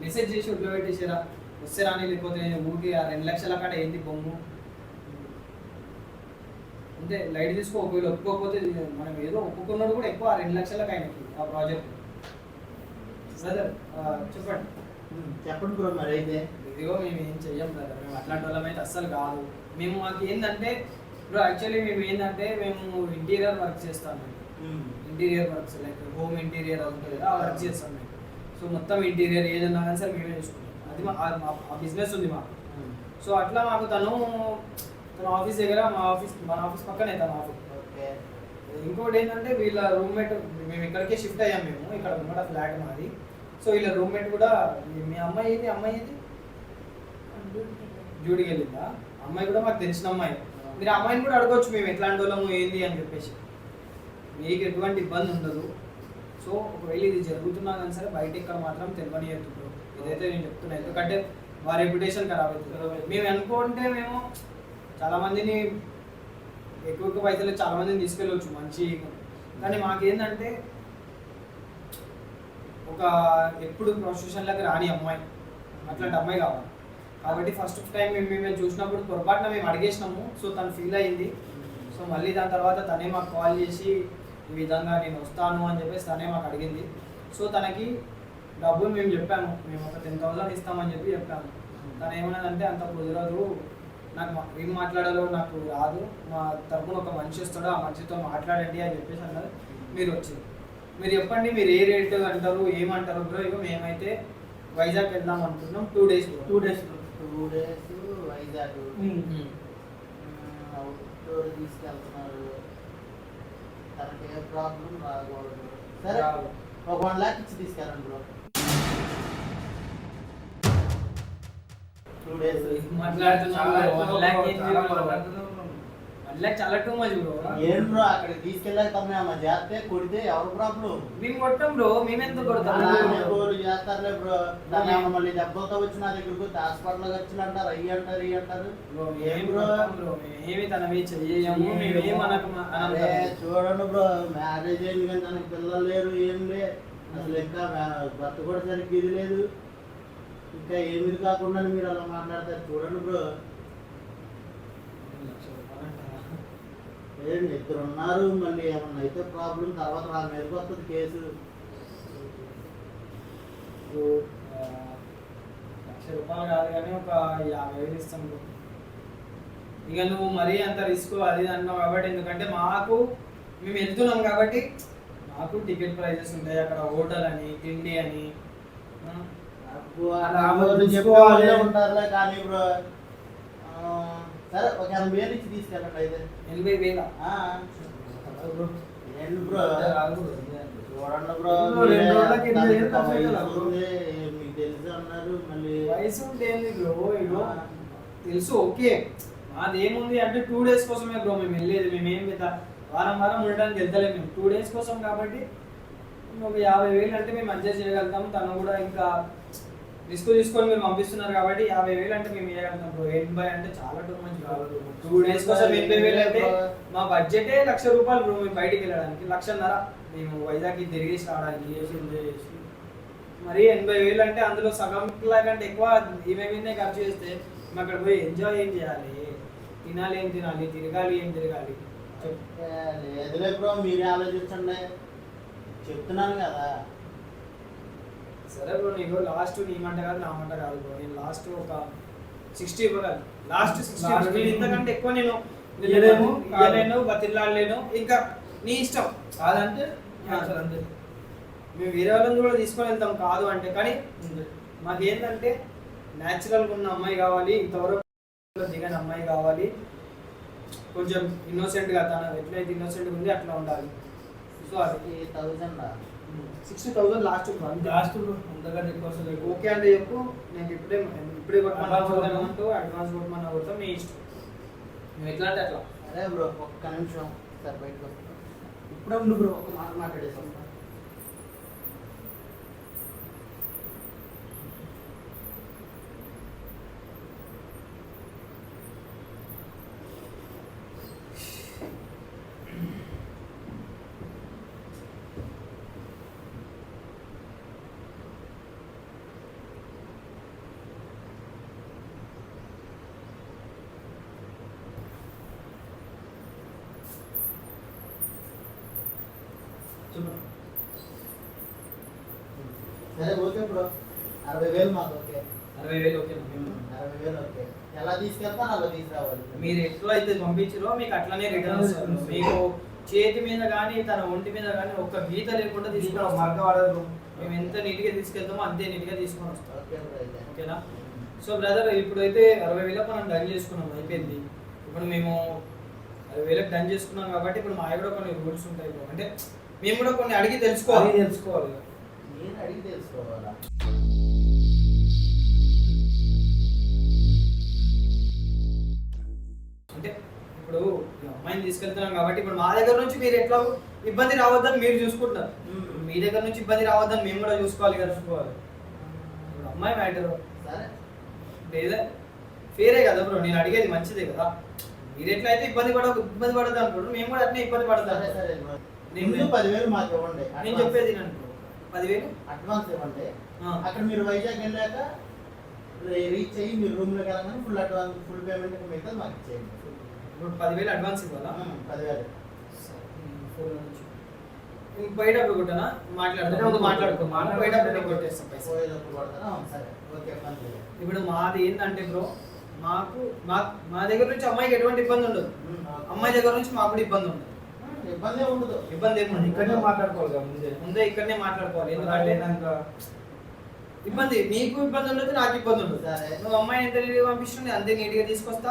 మెసేజ్ చేసి ఉద్యోగ పెట్టేసారా వస్తే రాని, లేకపోతే ఊరికి ఆ 2 లక్షల కాడ ఏంటి బొమ్ము అంటే లైట్ తీసుకో. ఒకవేళ ఒప్పుకోకపోతే మనం ఏదో ఒప్పుకున్నాడు కూడా ఎక్కువ 2 లక్షలకు ఆయనకి ఆ ప్రాజెక్ట్. సరే చెప్పండి. చెప్పండి బ్రో. మరి అయితే ఇదిగో మేము ఏం చెయ్యం కదా, మేము అట్లాంటి వాళ్ళం అయితే అస్సలు కాదు. మేము మాకు ఏంటంటే ఇప్పుడు యాక్చువల్లీ మేము ఏంటంటే మేము ఇంటీరియర్ వర్క్ చేస్తాం. Interior works like home interior ఉంటుంది కదా, ఆ వర్క్ చేస్తాం మేము. సో మొత్తం ఇంటీరియర్ ఏదన్నా కానీ సరే మేమే చూసుకుంటాం. అది ఆ బిజినెస్ ఉంది మాకు. సో అట్లా మాకు తన ఆఫీస్ దగ్గర మన ఆఫీస్ పక్కనే తన ఆఫీస్. ఇంకోటి ఏంటంటే వీళ్ళ రూమ్మేట్, మేము ఇక్కడికే షిఫ్ట్ అయ్యాం. మేము ఇక్కడ ఉన్న ఫ్లాట్ మాది. సో వీళ్ళ రూమ్మేట్ కూడా మీ అమ్మాయి ఏది డ్యూటీకి వెళ్ళిందా? అమ్మాయి కూడా మాకు తెలిసిన అమ్మాయి. మీరు అమ్మాయిని కూడా అడగవచ్చు మేము ఎట్లాంటి వాళ్ళము ఏంది అని చెప్పేసి. మీకు ఎటువంటి ఇబ్బంది ఉండదు. సో ఒకవేళ ఇది జరుగుతున్నా కానీ సరే బయట ఇక్కడ మాత్రం తెలియనియద్దు బ్రో. ఇదైతే నేను చెప్తున్నాను, ఎందుకంటే మా రెప్యుటేషన్ ఖరాబ్ అవుతుంది. మేము అనుకుంటే మేము చాలామందిని ఎక్కువ పైసలు చాలామందిని తీసుకెళ్ళవచ్చు మంచి. కానీ మాకేంటంటే ఒక ఎప్పుడు ప్రొఫెషన్లోకి రాని అమ్మాయి, అట్లాంటి అమ్మాయి కావాలి. కాబట్టి ఫస్ట్ టైం మేము చూసినప్పుడు పొరపాటున మేము అడిగేసినాము. సో తను ఫీల్ అయింది. సో మళ్ళీ దాని తర్వాత తనే మాకు కాల్ చేసి ఈ విధంగా నేను వస్తాను అని చెప్పేసి తనే మాకు అడిగింది. సో తనకి డబ్బులు మేము చెప్పాము, మేము ఒక 10,000 ఇస్తామని చెప్పాము. తను ఏమన్నదంటే అంత కుదరదు, నాకు ఏం మాట్లాడాలో నాకు రాదు, మా తరపున ఒక మనిషి వస్తాడో ఆ మనిషితో మాట్లాడండి అని చెప్పేసి అన్నారు. మీరు వచ్చి మీరు చెప్పండి, మీరు ఏ రేటు అంటారు ఏమంటారు బ్రో? ఇక మేమైతే వైజాగ్ వెళ్దాం అనుకుంటున్నాం. 2 days వైజాగ్ అవుట్డోర్ తీసుకెళ్తున్నారు. తనకి ఏ ప్రాబ్లం రాకూడదు. సరే ఒక 1 lakh ఇచ్చి తీసుకెళ్ళండి బ్రో. 2 days చాలా టూ మచ్ బ్రో. ఏం బ్రో అక్కడికి తీసుకెళ్ళాక తమ చేస్తే కొడితే ఎవరు ప్రాబ్లం? మేము కొట్టాం బ్రో. మేమెందుకు కొడతాం? చేస్తారులే బ్రో. దాన్ని మళ్ళీ దెబ్బలతో వచ్చి నా దగ్గరకు వచ్చి హాస్పిటల్ ఖర్చులు అంటారు, అయ్యి అంటారు, ఇవి అంటారు. ఏం బ్రో ఏమి తనవి చెయ్యము. చూడండి బ్రో, మ్యారేజ్ అయింది కానీ తనకి పిల్లలు లేరు, ఏం లేదు అసలు. ఇంకా భర్త కూడా సరిగ్గా ఇది లేదు. ఇంకా ఏమి కాకుండా మీరు అలా మాట్లాడతారు చూడండి బ్రో. ఏంటి ఇద్దరు ఉన్నారు, మళ్ళీ ఏమన్నా అయితే ప్రాబ్లం, తర్వాత వాళ్ళ మీదకి వస్తుంది కేసు. ₹1,00,000 కాదు కానీ ఒక 50,000 ఇస్తాం బ్రో. ఇక నువ్వు మరీ అంత రిస్క్ అది అన్నావు కాబట్టి, ఎందుకంటే మేము వెళ్తున్నాం కాబట్టి మాకు టికెట్ ప్రైజెస్ ఉంటాయి, అక్కడ హోటల్ అని తిండి అని చెప్పుకోవాలి ఉంటారులే. కానీ బ్రో సరే ఒక 80,000 ఇచ్చి తీసుకెళ్ళండి అయితే. 80,000 ఏంటి బ్రో చూడండి బ్రో, రెండు రోజులకి మీకు తెలుసు అన్నారు మళ్ళీ. వయసు ఉంటే ఏంది బ్రో, ఇగో తెలుసు ఓకే. మాదేముంది అంటే 2 days కోసమే బ్రో మేము వెళ్ళేది. మేమేం వారం ఉండడానికి వెళ్తలేము మేము, 2 days కోసం కాబట్టి ఒక 50,000 అంటే మేము అడ్జస్ట్ చేయగలుగుతాం. తను కూడా ఇంకా రిస్క్ తీసుకొని మీరు పంపిస్తున్నారు కాబట్టి 50,000 అంటే మేము వేయగలుగుతాం బ్రో. 80 అంటే చాలా టూ మచ్ కావాలి. 2 days కోసం 80,000 అంటే మా బడ్జెటే ₹1,00,000 బ్రో. మేము బయటికి వెళ్ళడానికి 1,50,000 మేము వైజాగ్కి తిరిగేసి రావడానికి మరి 80,000 అంటే అందులో సగం కంటే ఎక్కువ ఇవేమీ ఖర్చు చేస్తే మేము అక్కడ పోయి ఎంజాయ్ ఏం చేయాలి, తినాలి ఏం తినాలి, తిరగాలి ఏం తిరగాలి. లేదులే బ్రో, మీరే ఆలోచించండి, చెప్తున్నాను కదా. సరే బ్రో, నీకు లాస్ట్ నీ మాట కాదు నా మాట కాదు బ్రో. నేను లాస్ట్ ఒక 60 ఇవ్వగలను. లాస్ట్ 60. ఇంతకంటే ఎక్కువ నేను బతిలాడలేను. ఇంకా నీ ఇష్టం కాదంటే అంతే. మేము వేరే వాళ్ళని కూడా తీసుకొని వెళ్తాం కాదు అంటే, కానీ మాకేంటంటే న్యాచురల్గా ఉన్న అమ్మాయి కావాలి, ఇంతవరకు దిగని అమ్మాయి కావాలి, కొంచెం ఇన్నోసెంట్గా, తను ఎట్లయితే ఇన్నోసెంట్గా ఉంది అట్లా ఉండాలి. సో అది 60,000 లాస్ట్ అంతకంటే ఎక్కువ అసలు ఓకే అంటే చెప్పు. నేను ఇప్పుడే అడ్వాన్స్ కొట్టమన్నా కొడతాం, మీ ఇష్టం. నువ్వు ఎట్లా అంటే అట్లా. అదే బ్రో ఒక్క నిమిషం సార్ బయటకు వస్తాను. ఇప్పుడే ఉండు బ్రో, ఒక మాట మాట్లాడేసాం. సరే ఓకే బ్రో, 60,000 మాకు ఓకే. 60,000 ఓకే. 60,000 ఓకే. ఎలా తీసుకెళ్తాను అలా తీసుకురావాలి. మీరు ఎట్లా అయితే పంపించారో మీకు అట్లనే రిటర్న్ వస్తారు. మీకు చేతి మీద కానీ తన ఒంటి మీద కానీ ఒక్క గీత లేకుండా తీసుకొని వస్తారు. మేము ఎంత నీట్గా తీసుకెళ్తామో అంతే నీట్గా తీసుకొని వస్తాం. ఓకేనా? సో బ్రదర్, ఇప్పుడైతే 60,000 మనం డన్ చేసుకున్నాం, అయిపోయింది. ఇప్పుడు మేము 60,000 డన్ చేసుకున్నాం కాబట్టి ఇప్పుడు మా కూడా కొన్ని రూల్స్ ఉంటాయి. అంటే మేము కూడా కొన్ని అడిగి తెలుసుకోవాలి. నేను అడిగి తెలుసుకోవాలా? అంటే ఇప్పుడు అమ్మాయిని తీసుకెళ్తున్నాం కాబట్టి ఇప్పుడు మా దగ్గర నుంచి మీరు ఎట్లా ఇబ్బంది రావద్దని మీరు చూసుకుంటారు, మీ దగ్గర నుంచి ఇబ్బంది రావద్దని మేము కూడా చూసుకోవాలి కదా. ఇప్పుడు అమ్మాయి మ్యాటర్ లేదా ఫేరే కదా బ్రో. నేను అడిగేది మంచిదే కదా. మీరు ఎట్లా అయితే ఇబ్బంది పడదు అనుకుంటారు, మేము కూడా అట్నే ఇబ్బంది పడతాం. 10,000 మాకు ఇవ్వండి. నేను చెప్పేది నేను 10,000 అడ్వాన్స్ ఇవ్వండి. అక్కడ మీరు వైజాగ్ వెళ్ళాక రీచ్ అయ్యి మీరు రూమ్ లోకి వెళ్ళగానే ఫుల్ అడ్వాన్స్, ఫుల్ పేమెంట్ మిగతా మాకు ఇచ్చేయండి. ఇప్పుడు 10,000 అడ్వాన్స్ ఇవ్వాలా? 10,000 పోయేటప్పుడు కొట్టనా? మాట్లాడుకో పోయేటప్పుడు కొట్టేస్తాం పైసలు. సరే ఓకే. ఇప్పుడు మాది ఏంటంటే బ్రో, మా దగ్గర నుంచి అమ్మాయికి ఎటువంటి ఇబ్బంది ఉండదు, అమ్మాయి దగ్గర నుంచి మాకు కూడా ఇబ్బంది ఉండదు. ఇబ్బంది ఉండదు. ఇక్కడనే మాట్లాడుకోవాలి ముందే ఇక్కడనే మాట్లాడుకోవాలి. ఎందుకంటే ఇబ్బంది నీకు ఇబ్బంది ఉండదు, నాకు ఇబ్బంది ఉండదు. నువ్వు అమ్మాయిని ఎంత నీట్గా పంపిస్తుంది అంతే నీట్గా తీసుకొస్తా.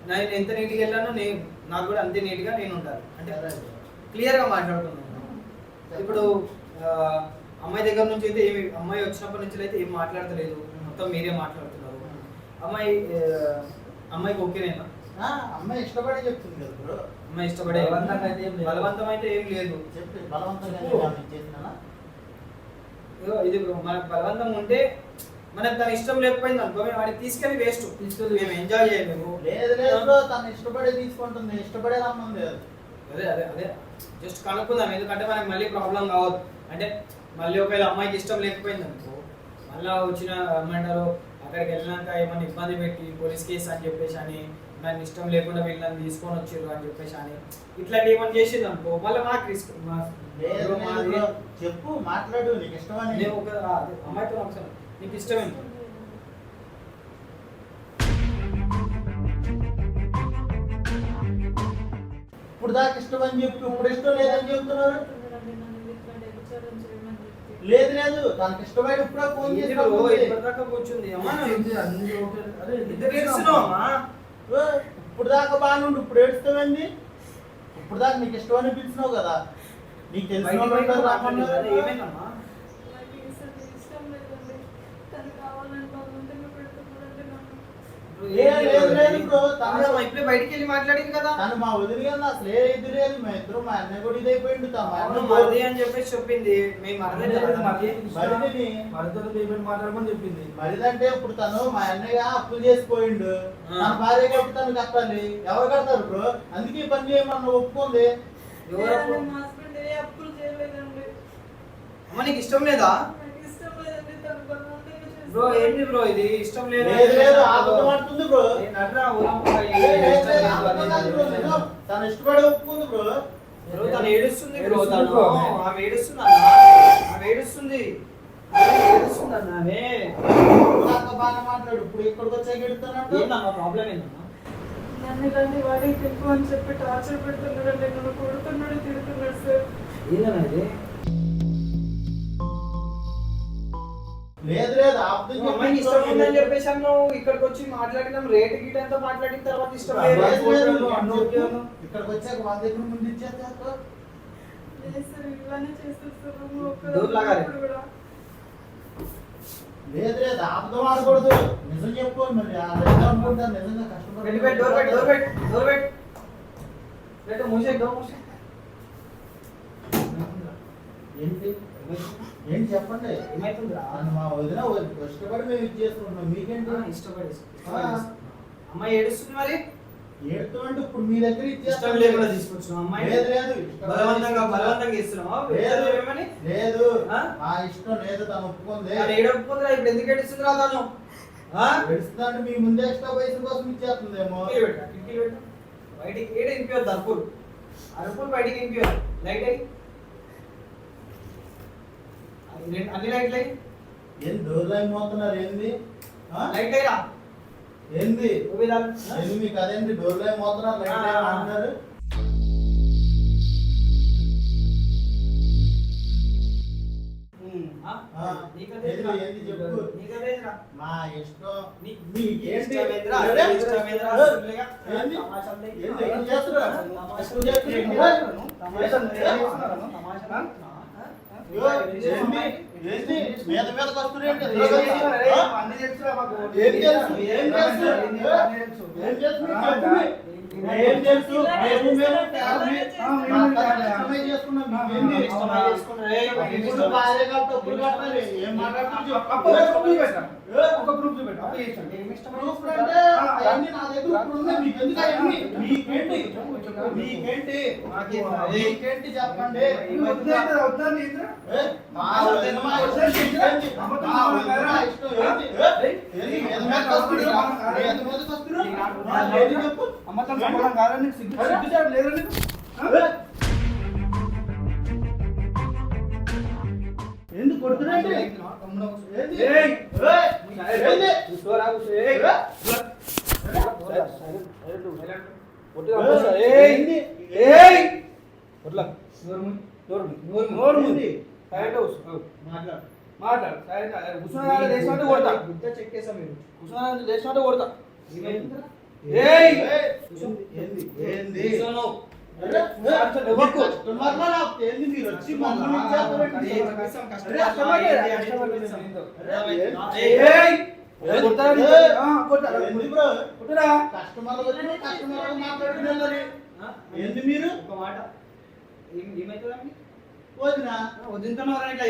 నేను ఎంత నీట్గా వెళ్ళానో నాకు కూడా అంతే నీట్గా నేను ఉంటాను. అంటే క్లియర్గా మాట్లాడుతున్నాను. ఇప్పుడు అమ్మాయి దగ్గర నుంచి అయితే అమ్మాయి వచ్చినప్పటి నుంచి అయితే ఏం మాట్లాడతలేదు, మొత్తం మీరే మాట్లాడుతున్నారు. అమ్మాయికి ఓకేనేనా? అమ్మాయి ఇష్టపడే చెప్తుంది కదా బ్రో. అమ్మాయి ఇష్టపడే, బలవంతం అయితే ఏం లేదు. ఇది బ్రో, మనకు బలవంతం ఉంటే మనకు తన ఇష్టం లేకపోయింది అనుకో, మేము వాడికి తీసుకెళ్ళి వేస్ట్, మేము ఎంజాయ్ చేయలేము. లేదు లేదు, తను ఇష్టపడే తీసుకుంటుంది, ఇష్టపడే రమ్మంది. అదే జస్ట్ కనుక్కుందాం, ఎందుకంటే మనకి మళ్ళీ ప్రాబ్లం కావద్దు. అంటే మళ్ళీ ఒకవేళ అమ్మాయికి ఇష్టం లేకపోయింది అనుకో, మళ్ళా వచ్చిన ఏమంటారు అక్కడికి వెళ్ళినాక ఏమన్నా ఇబ్బంది పెట్టి పోలీస్ కేసు అని చెప్పేసి అని నన్ను ఇష్టం లేకుండా వీళ్ళు నన్ను తీసుకొని వచ్చారు అని చెప్పేసి అని ఇట్లాంటి ఏమన్నా చేసింది అనుకో మళ్ళీ మాకు రిస్క్ లేదు, లేదు bro. చెప్పు మాట్లాడు నీకు ఇష్టమని. ఒక అమ్మాయితో ఒకసారి నీకు ఇష్టమేంటి? ఇప్పుడు దాకా ఇష్టం అని చెప్పి ఇప్పుడు ఇష్టం లేదని చెప్తున్నారు. లేదు లేదు తనకి ఇష్టమైన ఇప్పుడే ఫోన్ చేసి ఇప్పటిదాకా కూర్చుంది అమ్మా ఇప్పుడు దాకా బాగానే ఉండు, ఇప్పుడు ఏడుస్తామండి. ఇప్పుడు దాకా నీకు ఇష్టమని పిలిచినావు కదా, నీకు తెలిసిన వాళ్ళు ఉంటారు, రమ్మన్నారు. ఏమైందమ్మా? లేదు బ్రో, ఇప్పుడే బయటికి వెళ్ళి మాట్లాడింది కదా. తను మా వదిలి కదా అసలు ఏ ఇది లేదు. మా ఇద్దరు మా అన్న కూడా ఇదైపోయిండు. మరిది అని చెప్పేసి చెప్పింది. మేము మాట్లాడమని చెప్పింది. మరిదంటే ఇప్పుడు తను మా అన్నయ్య అప్పులు చేసిపోయిండు, తన భార్య కట్టి తను కట్టాలి. ఎవరు కడతారు బ్రో? అందుకే ఈ పని చేయమన్నా ఒప్పుకుంది. అమ్మ నీకు ఇష్టం లేదా బ్రో? ఏంటి బ్రో ఇది ఇష్టం లేదు? లేదు ఆడుతుంది బ్రో. తను ఇష్టపడి ఒప్పుకుంది బ్రో. తను ఏడుస్తుంది బ్రో. ఆమె ఏడుస్తుంది అన్నానే. బాగా మాట్లాడు. ఇప్పుడు ఇక్కడికి వచ్చాక ఎడుతున్నాడు. ఏంటమ్మా ప్రాబ్లం ఏంటమ్మా? నన్ను వాడికి తెలుపు అని చెప్పి టార్చర్ పెడుతున్నాడు, నన్ను కొడుతున్నాడు, తిడుతున్నాడు సార్. ఏందన్నా ఇది? లేదు లేదు అమ్మాయికి ఇష్టం ఉందని చెప్పేసి నువ్వు ఇక్కడికి వచ్చి మాట్లాడినాం. రేట్ గీట్ అంతా మాట్లాడిన తర్వాత ఇష్టం లేదు. ఇక్కడికి వచ్చాక వాళ్ళ దగ్గర ముందు ఇచ్చేస్తా. లేదు లేదు ఆపుదాం ఆడకూడదు. నిజం చెప్పుకోండి మరి అనుకుంటారు నిజంగా ఏంటి ఏంటి చెప్పండి. ఏమైతుందిరా? మా వదిన ఇష్టపడి మేము ఇది చేసుకుంటున్నాం. మీకేంటి ఇష్టపడి అమ్మాయి ఏడుస్తుంది మరి. ఏడుతుంటే ఇప్పుడు మీ దగ్గర ఇష్టం ఇచ్చేస్తాం. లేకుండా తీసుకొచ్చిన అమ్మాయి లేదు లేదు బలవంతంగా ఇస్తున్నావా? లేదు మా ఇష్టం లేదు. తను ఒప్పుకుంది. ఏడొప్పుకుందిరా. ఇప్పుడు ఎందుకు ఏడుస్తుందిరా తను? ఏడుస్తుందంటే మీ ముందే ఎక్స్ట్రా పైసల కోసం ఇచ్చేస్తుందేమో. బయటికి ఏడు ఇంపివద్దు. అరుపులు బయటికి ఇంపివద్దు. లైట్ అయ్యి అన్ని లైట్ లై. ఏం డోర్ లైన్ మోతున్నారు? ఏంది లైట్ అయ్యా ఏంది ఏంది మీకు అదేంటి డోర్ లైన్ మోతున్నారు? లైట్ లైన్ అంటున్నారు. ఏంది చెప్పు. మా ఇష్టం మీద మీదకి వస్తున్నాయండి. ఏం తెలుసు మేము భార్య డబ్బులు కట్టాలి. ఏం మాట్లాడుతున్నారు? నా దగ్గర మీకేంటి చెప్పండి. ఎందుకు కొడుతున్నాండి? మీరు వచ్చి ఏంది మీరు ఒక మాట ఏమైతుందండి? వదినా వదిలితున్నారా?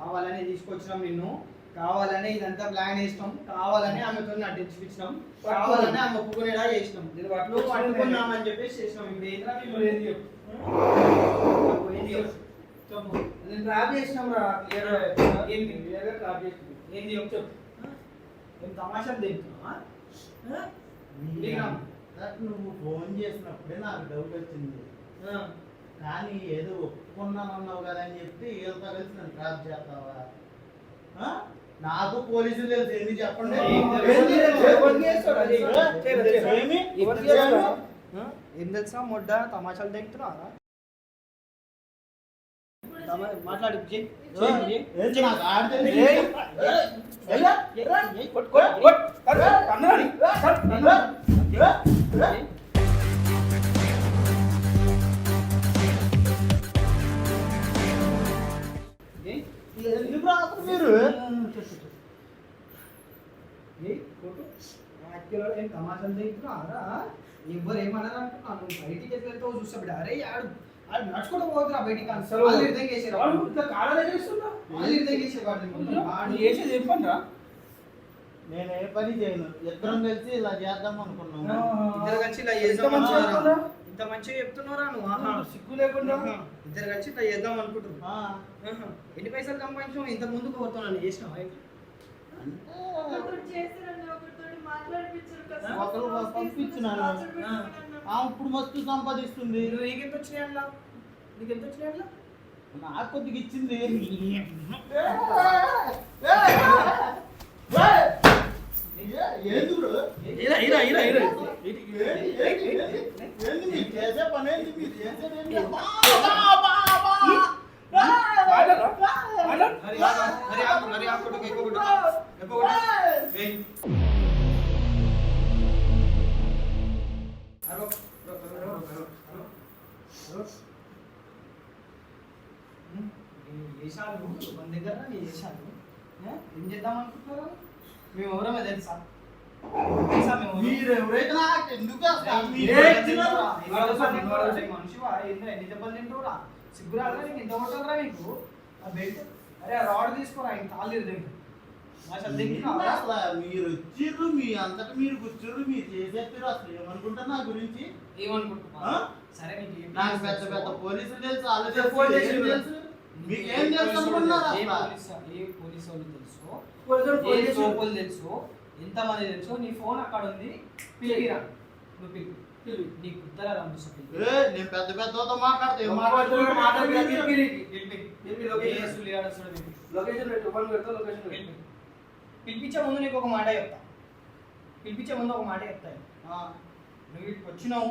కావాలనే తీసుకొచ్చినాం నిన్ను, కావాలనే ఇదంతా ప్లాన్ వేసినాం, కావాలనే ఆమెతో నటించినాం, కావాలనే ఆమె ఒప్పుకునేలా చేసినాం, నువ్వు పట్టుకున్నామని చెప్పేసి చేసినాం. ఇప్పుడు ఏంద్రా మీరు ఏంది చెప్పు? ఏంది చెప్పు? నేను ట్రాప్ చేసినాం రా, ఏంది క్లియర్గా ట్రాప్ చేసినాం. ఏంది చెప్పు చెప్పు. ఏం తమాషాలు తింటున్నావా? నువ్వు ఫోన్ చేసినప్పుడే నాకు డౌట్ వచ్చింది, కానీ ఏదో ఒప్పుకున్నాను అన్నావు కదా అని చెప్పి వీళ్ళతో కలిసి నన్ను ట్రాప్ చేస్తావా? నాకు పోలీసులు తెలుసు, ఏంది చెప్పండి. ఏం తెలుసా మొడ్డ తమాషాలు తింటున్నావా? మాట్లాడు నాకు ఆడితే ఎందుకు రాదు మీరు? ఏం తమాషాలు తింటున్నారా? ఎవరు ఏమన్నారు అంటున్నా, నువ్వు బయటికి వెళ్తావు చూస్తాడు. అరే ఆడు ఆడు నడుచుకుంటూ పోతున్నా బయటికి, అసలు అర్థం చేసేవాడు చేసేది చెప్పండి. నేను ఏ పని చేయను, ఇద్దరం కలిసి ఇలా చేద్దాం అనుకున్నాను. ఇద్దరు కలిసి ఇలా చేద్దాం, ఇంత మంచిగా చెప్తున్నారా నువ్వు? సిగ్గు లేకుండా ఇద్దరు కలిసి ఇట్లా చేద్దాం అనుకుంటున్నా. ఎన్ని పైసలు సంపాదించావు? ఇంత ముందుకు పోతున్నాను చేసినావా? ఒకరు పంపించినాను, ఇప్పుడు మస్తు సంపాదిస్తుంది. నీకెంత వచ్చినాయి అట్లా? నీకెంత వచ్చినాయి అట్లా? నాకు కొద్దిగా ఇచ్చింది. చేసే పని ఏంటి? మీరు చేసేది చేశాను మన దగ్గర, నేను చేశాను. ఏం చేద్దాం అనుకుంటున్నారు? మేము ఎవరమే తెలుసా? మీరు ఎవరైతే నాకు ఎందుకు మనిషివా? ఎన్ని దెబ్బలు తింటావురా? సిగ్గురాగా నీకు ఎంత కొట్టదురా నీకు? ఆ బెల్ట్ అరే ఆ రాడ్ తీసుకోరా, ఇంక కాళ్ళు దగ్గర మీరు వచ్చిర్రు, మీ అంతటా మీరు కూర్చుర్రు, మీరు చేసేస్తారు. అసలు ఏమనుకుంటారు నా గురించి? ఏమనుకుంటున్నా? సరే నాకు పెద్ద పెద్ద పోలీసులు తెలుసు, వాళ్ళు తెలుసు, మీకేం తెలుసు అనుకుంటున్నారు? ఏ పోలీసు వాళ్ళు తెలుసు, తెలుసు, ఎంతమంది తెలుసు. నీ ఫోన్ అక్కడ ఉంది, పిలిగిరా. నువ్వు పిలిపి నీకు ఉత్తరా రంపిస్తుంది. నేను పెద్ద పెద్దతో మాట్లాడతా. పిలిపించే ముందు నీకు ఒక మాట చెప్తా, పిలిపించే ముందు ఒక మాట చెప్తాను. నువ్వు ఇక్కడికి వచ్చినావు,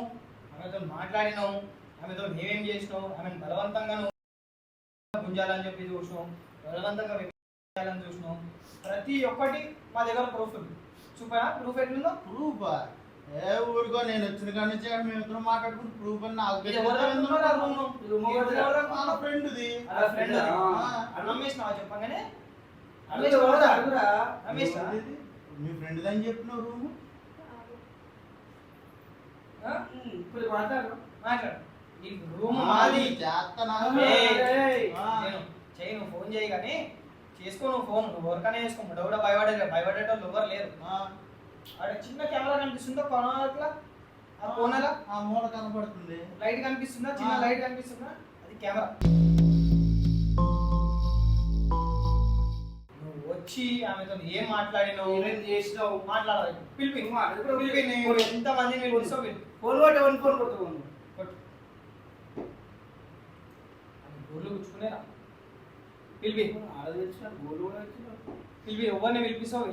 ఆమెతో మాట్లాడినావు, ఆమెతో నేనేం చేసినావు, ఆమెను బలవంతంగా గుంజాలని చెప్పి చూసినావు, బలవంతంగా చేయాలని చూసినావు. ప్రతి ఒక్కటి మా దగ్గర ప్రూఫ్ ఉంది. చూపా ప్రూఫ్ ఎట్లుందో? ప్రూఫ్ ఏ ఊరికో నేను వచ్చిన కాడి నుంచి మేము ఇద్దరు మాట్లాడుకుంటూ ప్రూఫ్ అని నాకు ఫ్రెండ్ది నమ్మేసినావా చెప్పగానే? మీ ఫ్రెండ్ అని చెప్పినావు రూము. ఇప్పుడు మాట్లాడు రూమ్ మాది చేస్తాను. నువ్వు ఫోన్ చేయి కానీ చేసుకో, నువ్వు ఫోన్ నువ్వు ఎవరికైనా చేసుకో. డౌట్ భయపడేటోళ్ళు ఎవరు లేరు. అక్కడ చిన్న కెమెరా కనిపిస్తుందో కొనాల, ఆ కోనల ఆ మూల కనపడుతుంది. లైట్ కనిపిస్తుందా? చిన్న లైట్ కనిపిస్తుందా? అది కెమెరా. నువ్వు వచ్చి ఆమెతో ఏం మాట్లాడినావు, ఏం చేసినావు మాట్లాడాలి. పిలిపి ఎంతమంది ఫోన్ కొట్టు గోర్లు కూర్చుకునేరా. పిలిపి పిలిపి ఎవరిని పిలిపిస్తావు?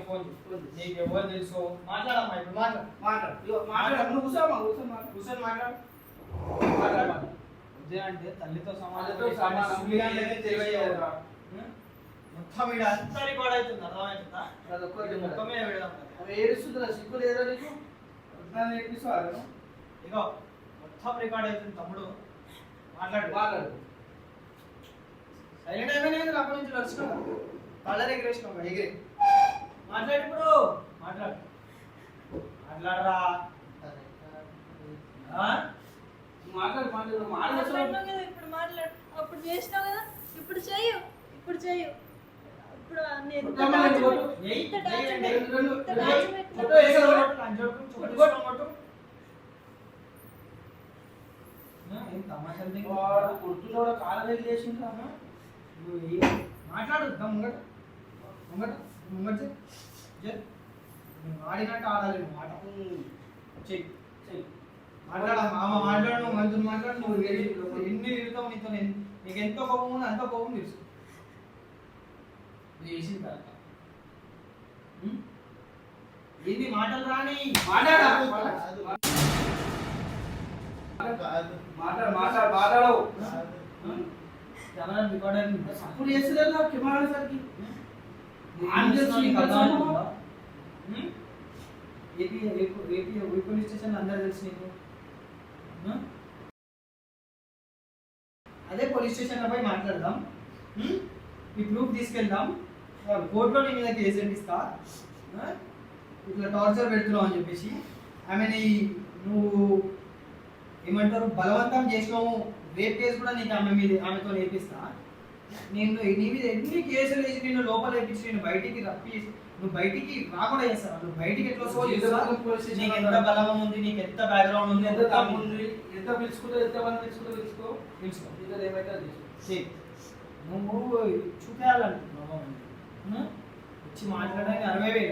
ఫోన్ నీకు ఎవరు తెలుసు? మాట్లాడమ్మా, ఇప్పుడు మాట్లాడు. కూర్చొని మాట్లాడు. అంటే తల్లితో సమాజం మొత్తం వీడు అంతా రికార్డ్ అవుతుంది. అర్థమవుతుందా? మొత్తమే ఏడుస్తుందా? సిగ్గు లేదా నీకు? నేర్పిస్తాను. ఇగో మొత్తం రికార్డ్ అవుతుంది తమ్ముడు. మాట్లాడు. సైలెంట్ అయిపోయినా అప్పటి నుంచి నడుచుకున్నా. కలర్ ఎగిరేసినావు ఎగిరే మాట్లాడు ఇప్పుడు మాట్లాడరా ఇప్పుడు మాట్లాడు, అప్పుడు చేసినావు కదా, ఇప్పుడు చెయ్యు ఇప్పుడు నేను ఇంత మాట్లాడు ఆడినట్టు ఆడాలి మాట చెయ్యి మాట్లాడ మామ మాట్లాడు మంచి మాట్లాడు నువ్వు ఎన్ని తిరుగుతావు నీతో నీకు ఎంతో కోపం ఉంది అంత కోపం తెలుసు నువ్వు చేసిన తర్వాత ఏంది మాటలు రాని మాట్లాడవు అప్పుడు చేస్తలేదు కెమెరా సరికి పోలీస్ స్టేషన్ అందరూ తెలుసు నీకు అదే పోలీస్ స్టేషన్ పోయి మాట్లాడదాం ఈ ప్రూఫ్ తీసుకెళ్దాం కోర్టులో నీ మీద కేసు ఇస్తా ఇట్లా టార్చర్ పెడుతున్నావు అని చెప్పేసి ఆమెని నువ్వు ఏమంటారు బలవంతం చేసినావు రేప్ కేసు కూడా నీకు ఆమెతో నేర్పిస్తా నేను నీ మీద ఎన్ని కేసులు వేసి నిన్ను లోపల వేపించి నేను బయటికి రప్పించి నువ్వు బయటికి రాకుండా చేస్తాను నువ్వు బయటికి ఎట్లా నీకు ఎంత బలం ఉంది నీకు ఎంత బ్యాక్గ్రౌండ్ ఉంది ఎంత ఎంత పిలుచుకుంటూ ఎంత మంది పిలుచుకో ఇంకా ఏమైతే నువ్వు చూపించాలంటున్నావు వచ్చి మాట్లాడడానికి 60,000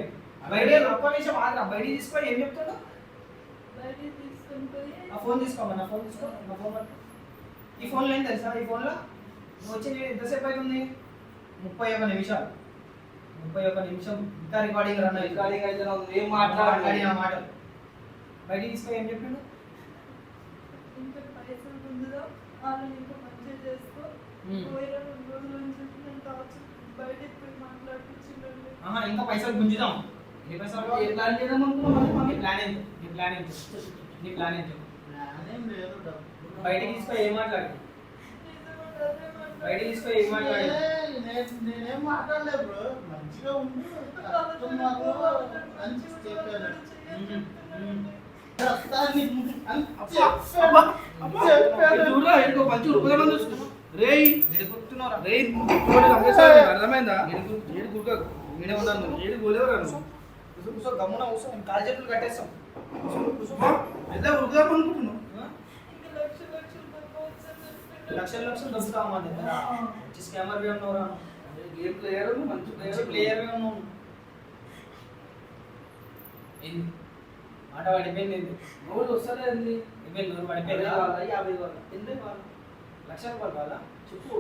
60,000 ఒక్క నిమిషం ఆగ్రా బయటికి తీసుకొని ఏం చెప్తాడు ఆ ఫోన్ తీసుకోమా నా ఫోన్ తీసుకో నా ఫోన్ ఈ ఫోన్లో ఏం తెలుసా ఈ ఫోన్లో నువ్వు వచ్చి నేను ఎంతసేపు అవుతుంది 31 నిమిషాలు 31 నిమిషం ఇంకా రికార్డింగ్ రికార్డింగ్ అయితే ఏం మాట్లాడిన మాటలు బయటికి తీసుకొని ఏం చెప్పిండు ఇంకా పైసలు ముందుగా వాళ్ళని ఇంకా మంచిగా చేసుకో పోయిన 2 రోజుల నుంచి నేను బయటికి పోయి మాట్లాడుకుంటుండే ఇంకా పైసలు గుంజుదాం ఎన్ని పైసలు ప్లాన్ చేద్దాం అనుకున్నాం నీ ప్లాన్ ఏంటి బయటికి తీసుకొని ఏం మాట్లాడి బయటికి తీసుకొని ఏం మాట్లాడి నేనేం మాట్లాడలేదు బ్రో మంచిగా ఉంది అర్థమైందా గమ్మున కూర్చో నేను కాలు చేతులు కట్టేస్తాం అనుకుంటున్నావు లక్షలు దొరుకుతాం మా దగ్గర స్కామర్ వి ఉన్నావురా గేమ్ ప్లేయర్ మంచి ప్లేయర్ వి ఉన్నావు ఏంది ఆట పడిపోయింది నోరు వస్తలేదండి ఇవే నోరు పడిపోయింది 50 వాళ్ళ ఎన్ని వాళ్ళ ₹1,00,000 కావాలా చెప్పు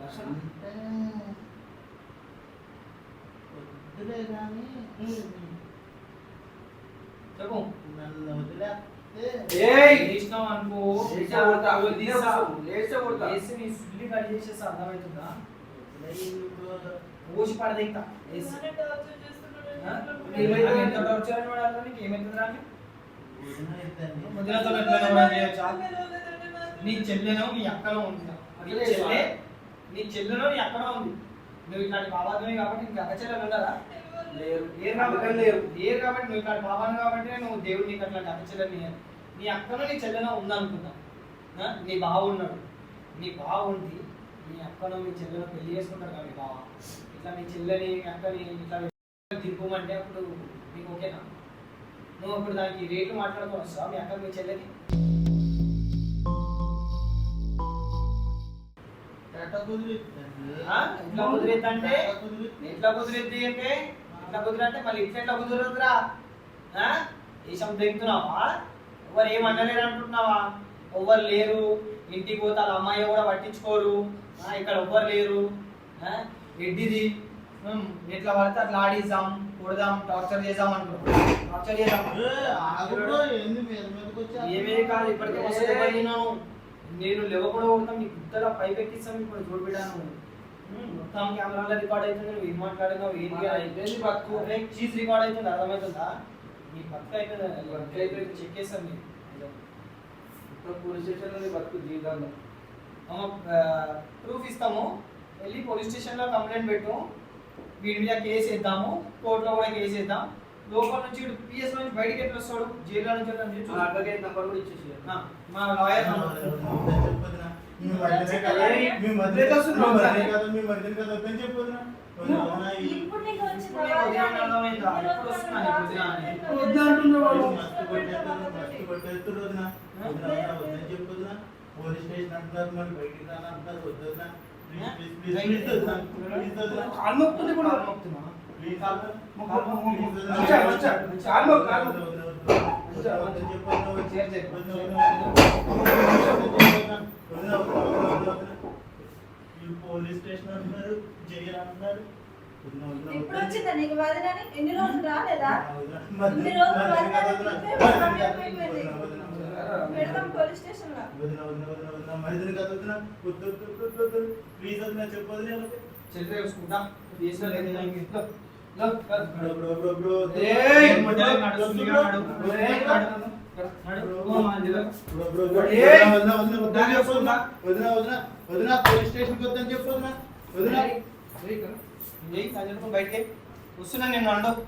లక్షలు వద్దులే కానీ చెప్పు నన్ను వదిలేస్తే చేసినావు అనుకో వేసి నీ సుల్లి కట్ చేసేస్తా అర్థమవుతుందా ఊసి పడదింకా ఎంత టార్చర్ అని వాడాలి నీకు ఏమవుతుంది రాని ముద్రతో నీ చెల్లెనో నీ అక్కనో ఉంది నీ చెల్లెనో నీ అక్కనో ఉంది నువ్వు ఇట్లాంటి బాబాద్మే కాబట్టి నీకు అక్క చెల్లెలు ఉండరా లేరు కాబట్టి నువ్వు ఇట్లాంటి బాబాను కాబట్టి నువ్వు దేవుడు నీకు అట్లాంటి అక్క చెల్లెని నీ అక్కనో నీ చెల్లెనో ఉందనుకున్నా నీ బావ ఉన్నాడు నీ బావ ఉంది నీ అక్కనో మీ చెల్లెనో పెళ్లి చేసుకుంటాడు కదా మీ బావ ఇట్లా మీ చెల్లెని మీ అక్కని ఇట్లా దింపమంటే అప్పుడు నీకు ఓకేనా నువ్వు అప్పుడు దానికి రేట్లు మాట్లాడుకొని వస్తావు మీ అక్క మీ చెల్లెని ఎట్లా కుదిరిద్ది అంటే ఎట్లా కుదిరిద్ది అంటే ఇట్లా కుదిరంటే మళ్ళీ ఇట్లా ఎట్లా కుదురుతురా దేశం దిగుతున్నావా ఎవరు ఏమనలేరు అంటున్నావా ఎవ్వరు లేరు ఇంటికి పోతారు అమ్మాయి కూడా పట్టించుకోరు ఇక్కడ ఎవ్వరు లేరు ఎడ్డిది ఎట్లా పడితే అట్లా ఆడిద్దాం కొడదాం టార్చర్ చేద్దాం అనుకుంటున్నాం టార్చర్ చేద్దాం ఏమే కాదు ఇప్పటికే వస్తుంది నేను లేవకుండా కొడతాం నీ గుద్దలా పైపెక్కిస్తాం ఇప్పుడు చూడబెట్టాను మొత్తం కెమెరాలో రికార్డ్ అవుతుంది నువ్వు ఏం మాట్లాడినావు ఏంటి బతుకు చీజ్ రికార్డ్ అవుతుంది అర్థమవుతుందా నీ బతుకు అయిపోయింది చెక్ చేస్తాను నేను పోలీస్ స్టేషన్ బతుకు జీవితంలో ప్రూఫ్ ఇస్తాము వెళ్ళి పోలీస్ స్టేషన్లో కంప్లైంట్ పెట్టు వీడి మీద కేసు వేద్దాము, కోర్టులో కూడా కేసు వేద్దాం. లోపల నుంచి పిఎస్ నుంచి బయటికి ఎట్లా వస్తాడు, జైల్లో నుంచి ఎట్లా వచ్చి అడ్వకేట్ నెంబర్ కూడా ఇచ్చేసి మా లాయర్ పోలీస్ స్టేషన్ అంటున్నారు, మరి బయటికి రానంటారు. వద్దున్నా పోలీస్ స్టేషన్ అంటున్నారు, జైలు అంటున్నారు. ఇప్పుడు వచ్చిందా నీకు వదినని? ఎన్ని రోజులు రాలేదా? ఇన్ని రోజులు పెడతాం పోలీస్ స్టేషన్ లో. ప్లీజ్ వదిన చెప్పదు చరిత్ర చూసుకుంటా పోలీస్ స్టేషన్ వద్దని చెప్పొద్దునా? బయటకి వస్తున్నా నేను అండవు